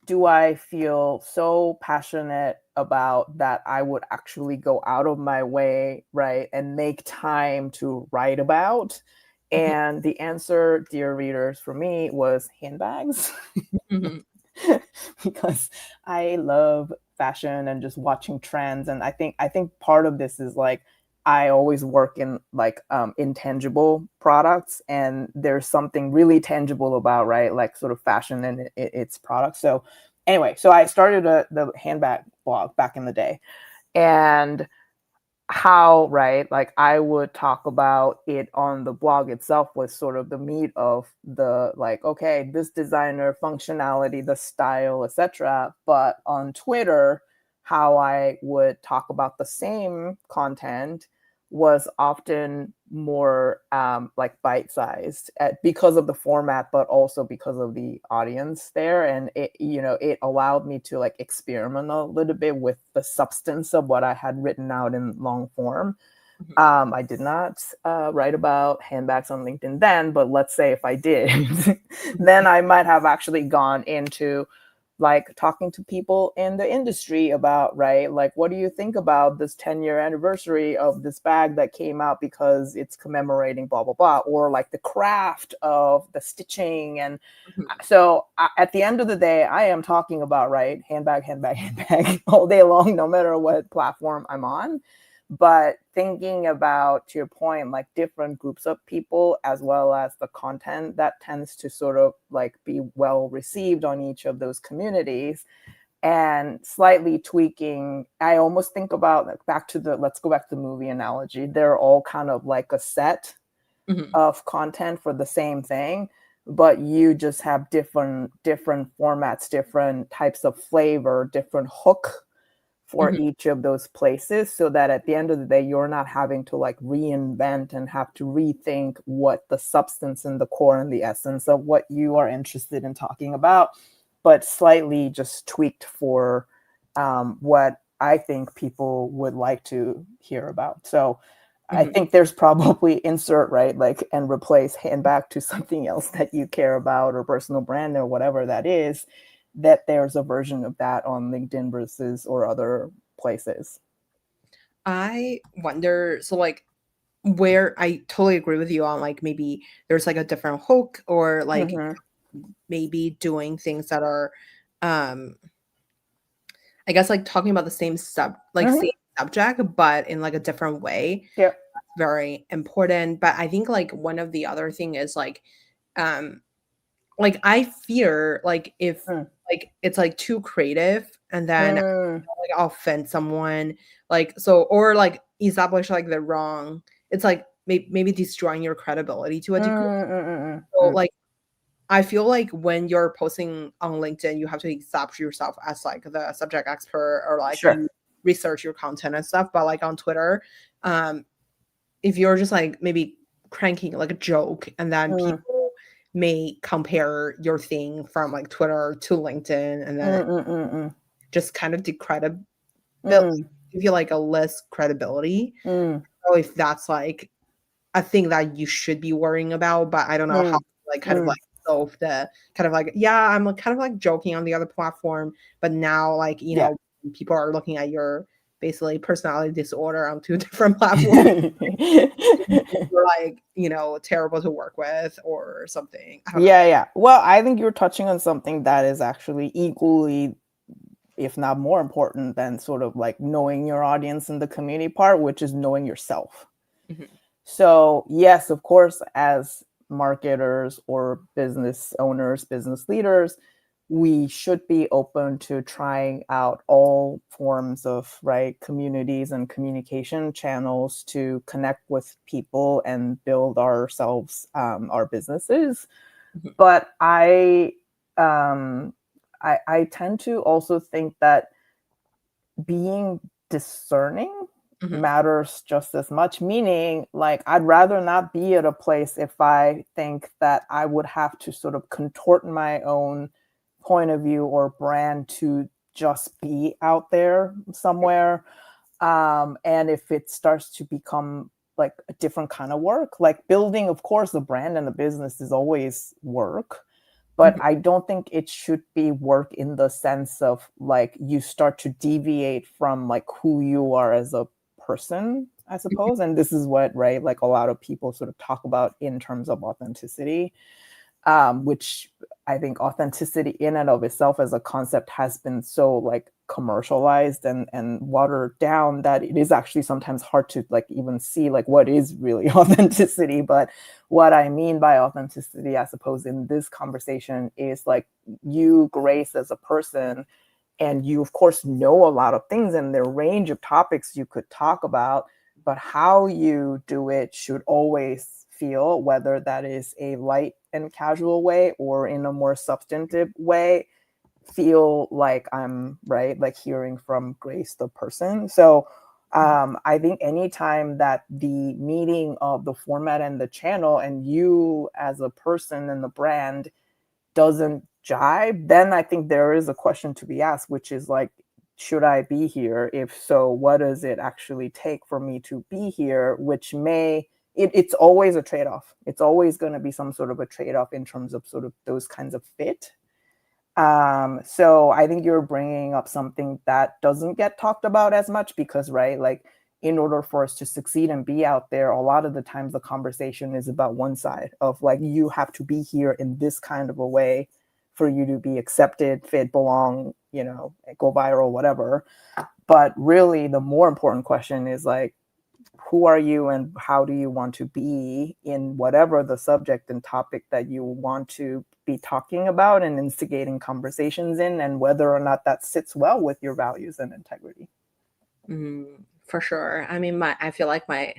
do I feel so passionate about that I would actually go out of my way, right, and make time to write about? Mhm. And the answer, dear readers, for me was handbags. Mhm. Because I love fashion and just watching trends. And I think part of this is like I always work in like intangible products, and there's something really tangible about, right, like sort of fashion and its products. So anyway, so I started the handbag blog back in the day, and how, right, like I would talk about it on the blog itself was sort of the meat of the, like, okay, this designer, functionality, the style, etc. But on Twitter, how I would talk about the same content was often more like bite-sized because of the format, but also because of the audience there. And it allowed me to like experiment a little bit with the substance of what I had written out in long form. Mhm. I did not write about handbags on LinkedIn then, but let's say if I did, then I might have actually gone into like talking to people in the industry about, right, like, what do you think about this 10-year anniversary of this bag that came out because it's commemorating blah, blah, blah, or like the craft of the stitching. And Mhm. so at the end of the day, I am talking about, right, handbag, handbag, handbag all day long, no matter what platform I'm on. But thinking about, to your point, like different groups of people, as well as the content that tends to sort of like be well received on each of those communities, and slightly tweaking. I almost think about like let's go back to the movie analogy. They're all kind of like a set Mhm. of content for the same thing, but you just have different formats, different types of flavor, different hook for Mhm. each of those places, so that at the end of the day you're not having to like reinvent and have to rethink what the substance and the core and the essence of what you are interested in talking about, but slightly just tweaked for what I think people would like to hear about. So I Mhm. think there's probably insert, right, like, and replace handbag to something else that you care about, or personal brand, or whatever that is, that there's a version of that on LinkedIn versus or other places. I wonder, so like where I totally agree with you on like maybe there's like a different hook or like Mm-hmm. maybe doing things that are um I guess like talking about the Mm-hmm. same subject but in like a different way. Yep. Very important. But I think like one of the other thing is um like I fear like if Mm. like it's like too creative and then Mm. like I'll offend someone like so or like establish like the wrong it's like maybe destroying your credibility to a Mm. degree. Mm. So Mm. like I feel like when you're posting on LinkedIn, you have to establish yourself as like the subject expert or like Sure. you research your content and stuff. But like on Twitter, um, if you're just like maybe cranking like a joke and then Mm. people may compare your thing from like Twitter to LinkedIn and then Mm. Mm. Mm. just kind of decredit Mm. give you like a less credibility. Mm. So if that's like a thing that you should be worrying about, but I don't know how Mm. to, like, kind of, Mm. like, solve the kind of, like, yeah, I'm, like, kind of, like, joking on the other platform, but now, like, Yeah. people are looking at your basically personality disorder on 2 different platforms. You're, like, terrible to work with or something. I don't know. Yeah, yeah. Well, I think you're touching on something that is actually equally, if not more important than sort of like knowing your audience and the community part, which is knowing yourself. Mhm, So, yes, of course, as marketers or business owners, business leaders, we should be open to trying out all forms of, right, communities and communication channels to connect with people and build ourselves, our businesses. mhm, But um, I tend to also think that being discerning mhm, matters just as much. Meaning, like, I'd rather not be at a place if I think that I would have to sort of contort my own point of view or brand to just be out there somewhere. And if it starts to become like a different kind of work, like building, of course, the brand and the business is always work, but I don't think it should be work in the sense of like you start to deviate from like who you are as a person, I suppose. And this is what, right, like a lot of people sort of talk about in terms of authenticity, which I think authenticity in and of itself as a concept has been so like commercialized and watered down that it is actually sometimes hard to like even see like what is really authenticity. But what I mean by authenticity, I suppose, in this conversation is like you, Grace, as a person, and you of course know a lot of things and their range of topics you could talk about, but how you do it should always feel, whether that is a light and casual way or in a more substantive way, feel like I'm right, like hearing from Grace the person. So I think anytime that the meeting of the format and the channel and you as a person and the brand doesn't jibe, then I think there is a question to be asked, which is like, should I be here? If so, what does it actually take for me to be here? Which it's always a trade-off. It's always going to be some sort of a trade-off in terms of sort of those kinds of fit. So I think you're bringing up something that doesn't get talked about as much because, right, like in order for us to succeed and be out there, a lot of the times the conversation is about one side of like, you have to be here in this kind of a way for you to be accepted, fit, belong, go viral, whatever. But really the more important question is like, who are you and how do you want to be in whatever the subject and topic that you want to be talking about and instigating conversations in, and whether or not that sits well with your values and integrity. For sure. I mean, I feel like my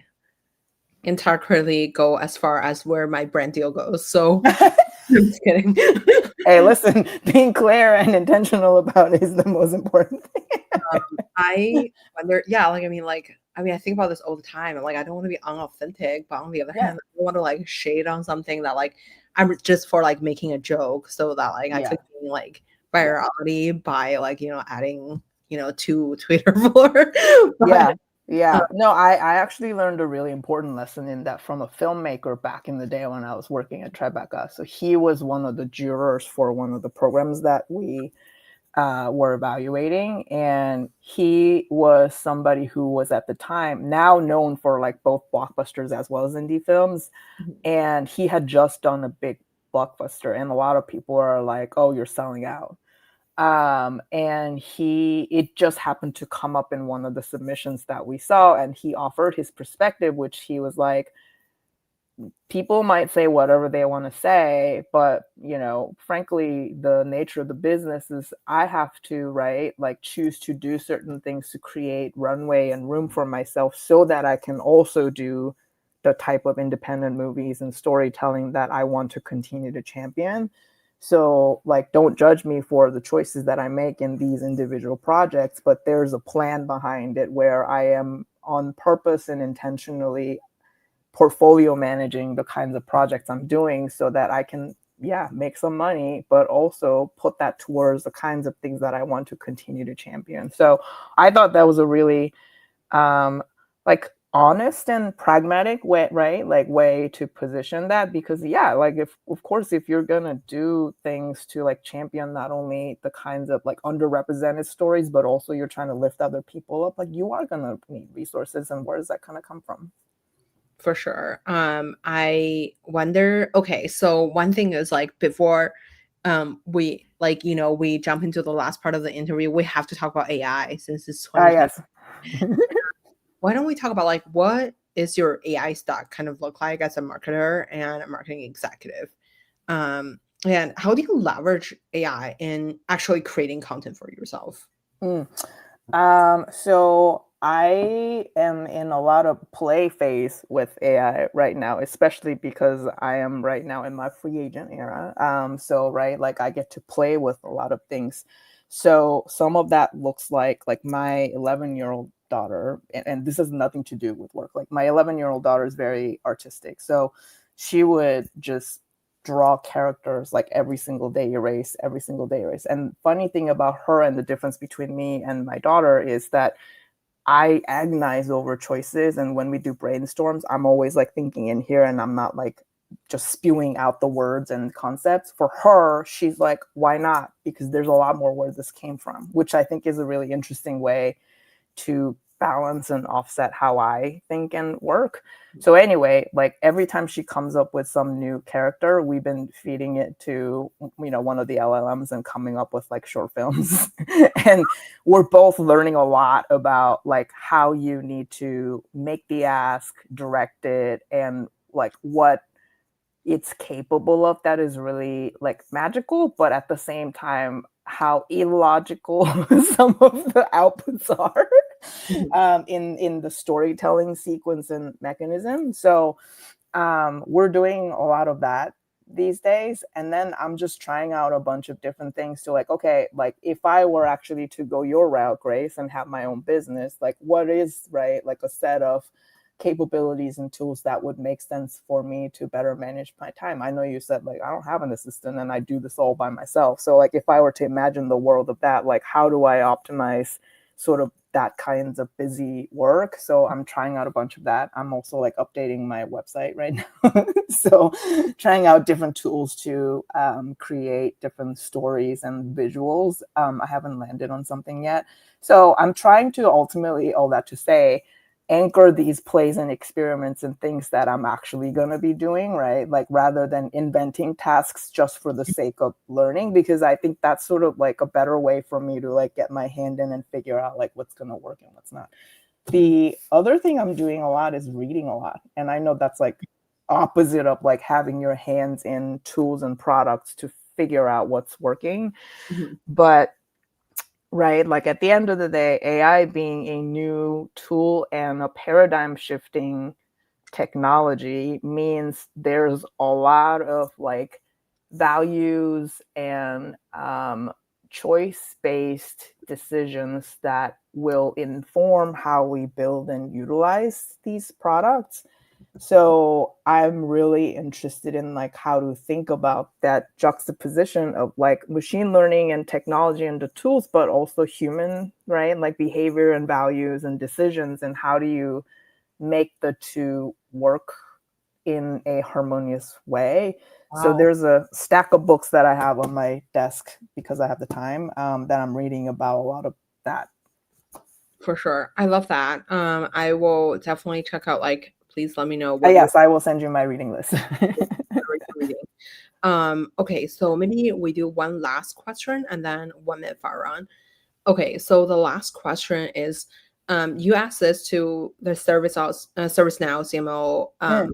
integrity go as far as where my brand deal goes. So I'm just kidding. Hey, listen, being clear and intentional about it is the most important thing. I wonder, yeah, like I think about this all the time. Like I don't want to be unauthentic, but on the other hand, I don't want to like shade on something that like I'm just for like making a joke so that like I could gain like virality by like, adding, to Twitter for. But, No, I actually learned a really important lesson in that from a filmmaker back in the day when I was working at Tribeca. So he was one of the jurors for one of the programs that we were evaluating, and he was somebody who was at the time now known for like both blockbusters as well as indie films, and he had just done a big blockbuster, and a lot of people are like, oh, you're selling out. And it just happened to come up in one of the submissions that we saw, and he offered his perspective, which he was like, people might say whatever they want to say, but frankly, the nature of the business is I have to, right, like choose to do certain things to create runway and room for myself so that I can also do the type of independent movies and storytelling that I want to continue to champion. So like, don't judge me for the choices that I make in these individual projects, but there's a plan behind it where I am on purpose and intentionally portfolio managing the kinds of projects I'm doing so that I can, make some money, but also put that towards the kinds of things that I want to continue to champion. So I thought that was a really like honest and pragmatic way, right? Like way to position that, because like if you're gonna do things to like champion not only the kinds of like underrepresented stories, but also you're trying to lift other people up, like you are gonna need resources, and where does that kind of come from? for sure. I wonder, okay, so one thing is like before we like, we jump into the last part of the interview, we have to talk about AI since it's 2020. Yes. Why don't we talk about like what is your AI stack kind of look like as a marketer and a marketing executive? And how do you leverage AI in actually creating content for yourself? So I am in a lot of play phase with AI right now, especially because I am right now in my free agent era. So right, like I get to play with a lot of things. So some of that looks like my 11-year-old daughter, and this has nothing to do with work. Like my 11-year-old daughter is very artistic, so she would just draw characters like every single day erase, every single day erase. And funny thing about her and the difference between me and my daughter is that I agonize over choices, and when we do brainstorms, I'm always like thinking in here and I'm not like just spewing out the words and concepts. For her, she's like, why not? Because there's a lot more where this came from, which I think is a really interesting way to balance and offset how I think and work. So anyway, like every time she comes up with some new character, we've been feeding it to, one of the LLMs and coming up with like short films. And we're both learning a lot about like how you need to make the ask, direct it, and like what it's capable of that is really like magical, but at the same time, how illogical some of the outputs are in the storytelling sequence and mechanism. So we're doing a lot of that these days. And then I'm just trying out a bunch of different things to like, okay, like if I were actually to go your route, Grace, and have my own business, like what is, right, like a set of capabilities and tools that would make sense for me to better manage my time. I know you said like I don't have an assistant and I do this all by myself. So like if I were to imagine the world of that, like how do I optimize sort of that kinds of busy work? So I'm trying out a bunch of that. I'm also like updating my website right now. So trying out different tools to create different stories and visuals. I haven't landed on something yet. So I'm trying to ultimately, all that to say, anchor these plays and experiments and things that I'm actually going to be doing, right? Like rather than inventing tasks just for the sake of learning, because I think that's sort of like a better way for me to like get my hand in and figure out like what's going to work and what's not. The other thing I'm doing a lot is reading a lot. And I know that's like opposite of like having your hands in tools and products to figure out what's working. But right, like at the end of the day, AI being a new tool and a paradigm shifting technology means there's a lot of like values and choice-based decisions that will inform how we build and utilize these products. So I'm really interested in like how to think about that juxtaposition of like machine learning and technology and the tools, but also human, right? Like behavior and values and decisions, and how do you make the two work in a harmonious way? Wow. So there's a stack of books that I have on my desk because I have the time that I'm reading about a lot of that. For sure. I love that. I will definitely check out, like, please let me know what yes, I will send you my reading list. Okay, so maybe we do one last question and then 1 minute fire run. Okay, so the last question is, you asked this to the ServiceNow CMO.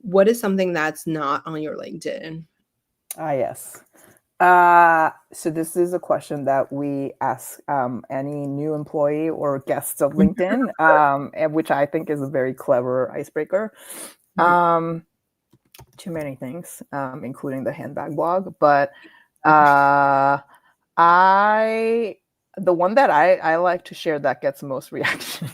What is something that's not on your LinkedIn? Yes. So this is a question that we ask any new employee or guests of LinkedIn, and which I think is a very clever icebreaker. Too many things, including the handbag blog, but the one that I like to share that gets most reaction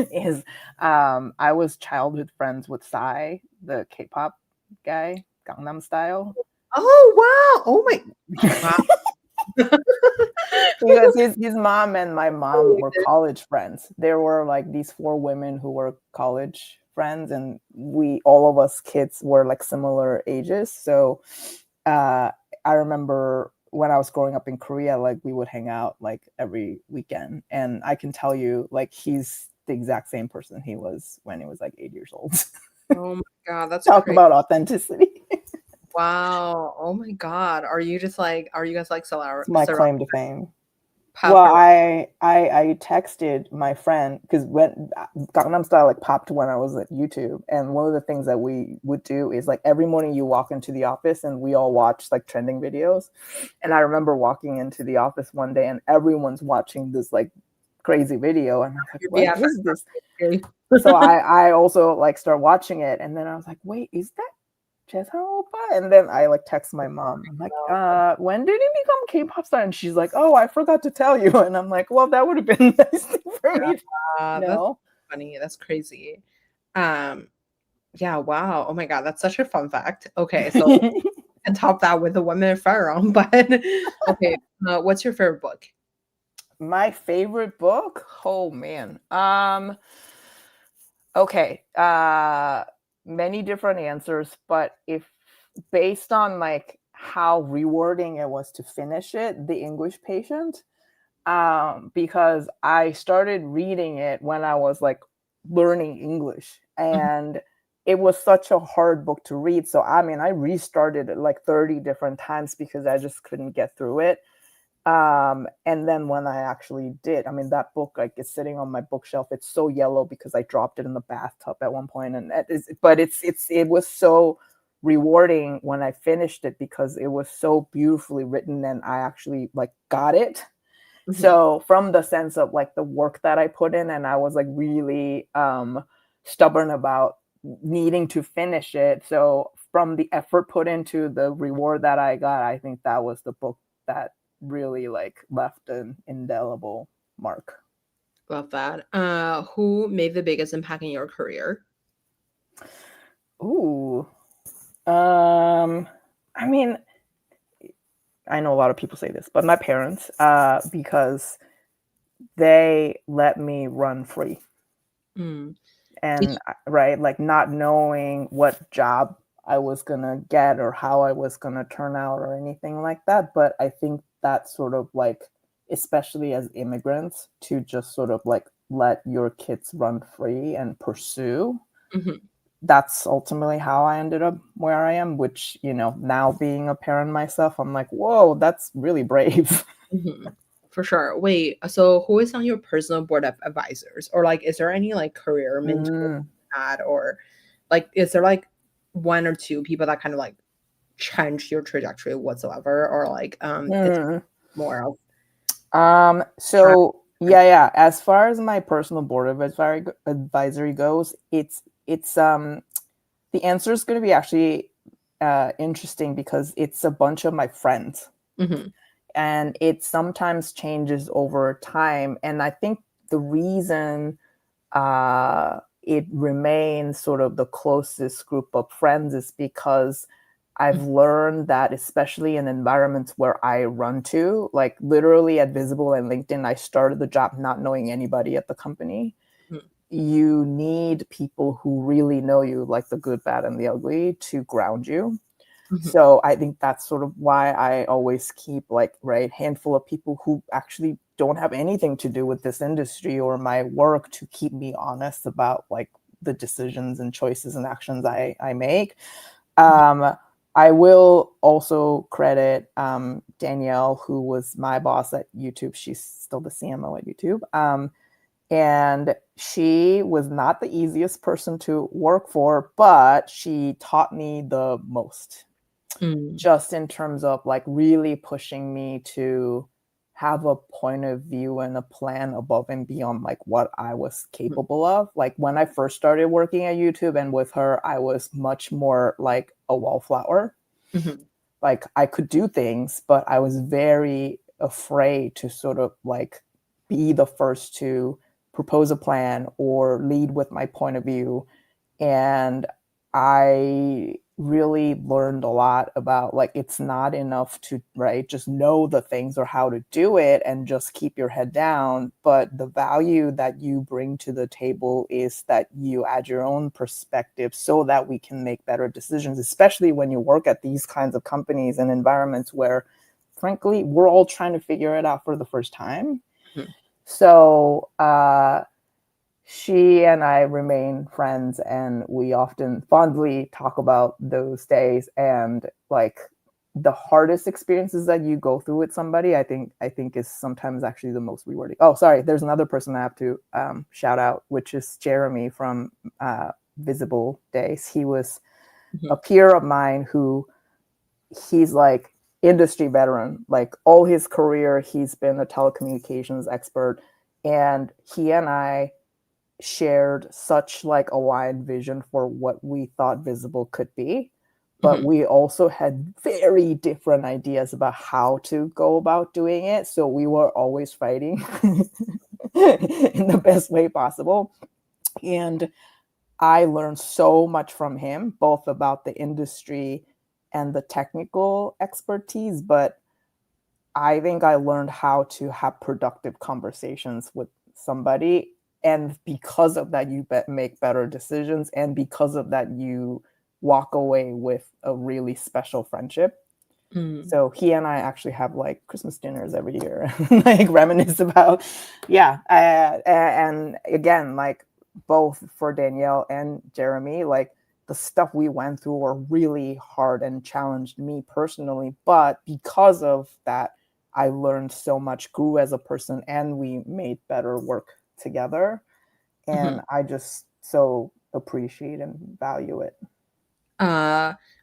is I was childhood friends with Psy, the K-pop guy, Gangnam Style. Oh wow! Oh my! Wow. Because his mom and my mom were college friends. There were like these 4 women who were college friends, and all of us kids were like similar ages. So I remember when I was growing up in Korea, like we would hang out like every weekend, and I can tell you like he's the exact same person he was when he was like 8 years old. Oh my god, that's talk crazy. About authenticity. Wow. Oh my god. Are you guys like celebrity? My claim to fame. Well, I texted my friend because when Gangnam Style like popped when I was at YouTube, and one of the things that we would do is like every morning you walk into the office and we all watch like trending videos. And I remember walking into the office one day and everyone's watching this like crazy video, and I was like, what is this? So I also like start watching it, and then I was like, wait, is that and then I like text my mom. I'm like, when did he become K-pop star? And she's like, oh, I forgot to tell you. And I'm like, well, that would have been nice for me. That's funny. That's crazy. Yeah, wow. Oh my god, that's such a fun fact. Okay, so and top that with the 1 minute fire round. But okay, what's your favorite book? My favorite book? Oh man. Okay. many different answers, but if based on like how rewarding it was to finish it, The English Patient, because I started reading it when I was like learning English, Mhm. and it was such a hard book to read. So I mean, I restarted it like 30 different times because I just couldn't get through it. And then when I actually did, I mean, that book like is sitting on my bookshelf. It's so yellow because I dropped it in the bathtub at one point, and but it was so rewarding when I finished it because it was so beautifully written, and I actually like got it. Mhm. So from the sense of like the work that I put in, and I was like really stubborn about needing to finish it. So from the effort put into the reward that I got, I think that was the book that really like left an indelible mark. Love that. Who made the biggest impact in your career? Ooh. Um I mean, I know a lot of people say this, but my parents, because they let me run free. Mm. And right, like not knowing what job I was going to get or how I was going to turn out or anything like that. But I think that sort of like, especially as immigrants, to just sort of like let your kids run free and pursue, Mhm. that's ultimately how I ended up where I am, which, you know, now being a parent myself, I'm like, whoa, that's really brave. Mhm. For sure. Wait, so who is on your personal board of advisors? Or like is there any like career mentor Mm, you had, or like is there like one or two people that kind of like changed your trajectory whatsoever, or like it's mm. more of time? So yeah. As far as my personal board of advisory goes, it's the answer is going to be actually interesting because it's a bunch of my friends, Mhm. and it sometimes changes over time. And I think the reason it remains sort of the closest group of friends is because I've learned that, especially in environments where I run to, like literally at Visible and LinkedIn, I started the job not knowing anybody at the company. Mhm. You need people who really know you, like the good, bad, and the ugly, to ground you. Mhm. So I think that's sort of why I always keep like right handful of people who actually don't have anything to do with this industry or my work to keep me honest about like the decisions and choices and actions I make. Um, I will also credit Danielle, who was my boss at YouTube. She's still the CMO at YouTube. And she was not the easiest person to work for, but she taught me the most, Mm. just in terms of like really pushing me to have a point of view and a plan above and beyond like what I was Mhm. capable of. Like when I first started working at YouTube and with her, I was much more like a wallflower. Mhm. Like I could do things, but I was very afraid to sort of like be the first to propose a plan or lead with my point of view. And I really learned a lot about like it's not enough to right just know the things or how to do it and just keep your head down, but the value that you bring to the table is that you add your own perspective so that we can make better decisions, especially when you work at these kinds of companies and environments where frankly we're all trying to figure it out for the first time. Mhm. So she and I remain friends, and we often fondly talk about those days and like the hardest experiences that you go through with somebody. I think is sometimes actually the most rewarding. Oh, sorry, there's another person I have to shout out, which is Jeremy from Visible Days. He was a Mhm. peer of mine who he's like industry veteran. Like all his career, he's been a telecommunications expert, and he and I shared such like a wide vision for what we thought Visible could be, but Mhm. we also had very different ideas about how to go about doing it, so we were always fighting in the best way possible. And I learned so much from him, both about the industry and the technical expertise, but I think I learned how to have productive conversations with somebody And because of that, you make better decisions. And because of that, you walk away with a really special friendship. So he and I actually have like Christmas dinners every year, like reminisce about, yeah. And again, like both for Danielle and Jeremy, like the stuff we went through were really hard and challenged me personally. But because of that, I learned so much, grew as a person, and we made better work together. And I just so appreciate and value it.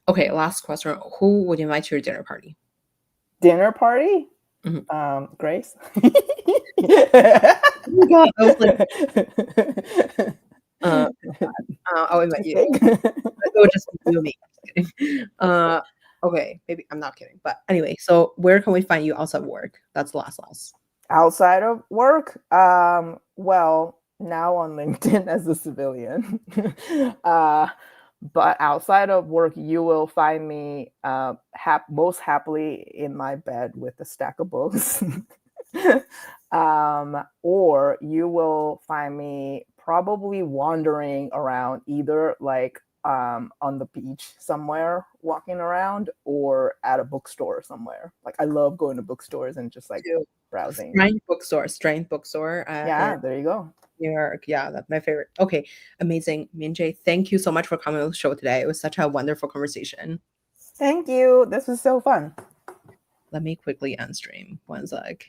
Okay, last question. Who would you invite to your dinner party? Dinner party? Grace? Oh my God, I was like, I'll invite you. It would just be you and me. Just kidding. Okay, maybe I'm not kidding. But anyway, so where can we find you outside of work? That's the last. Outside of work? Well, now on LinkedIn as a civilian. But outside of work, you will find me most happily in my bed with a stack of books. Or you will find me probably wandering around, either like on the beach somewhere walking around, or at a bookstore somewhere. Like I love going to bookstores and just like browsing. Strength bookstore. Yeah, In there you go. New York. Yeah, that's my favorite. Okay, amazing. Minjae, thank you so much for coming on the show today. It was such a wonderful conversation. Thank you. This was so fun. Let me quickly end stream. One sec.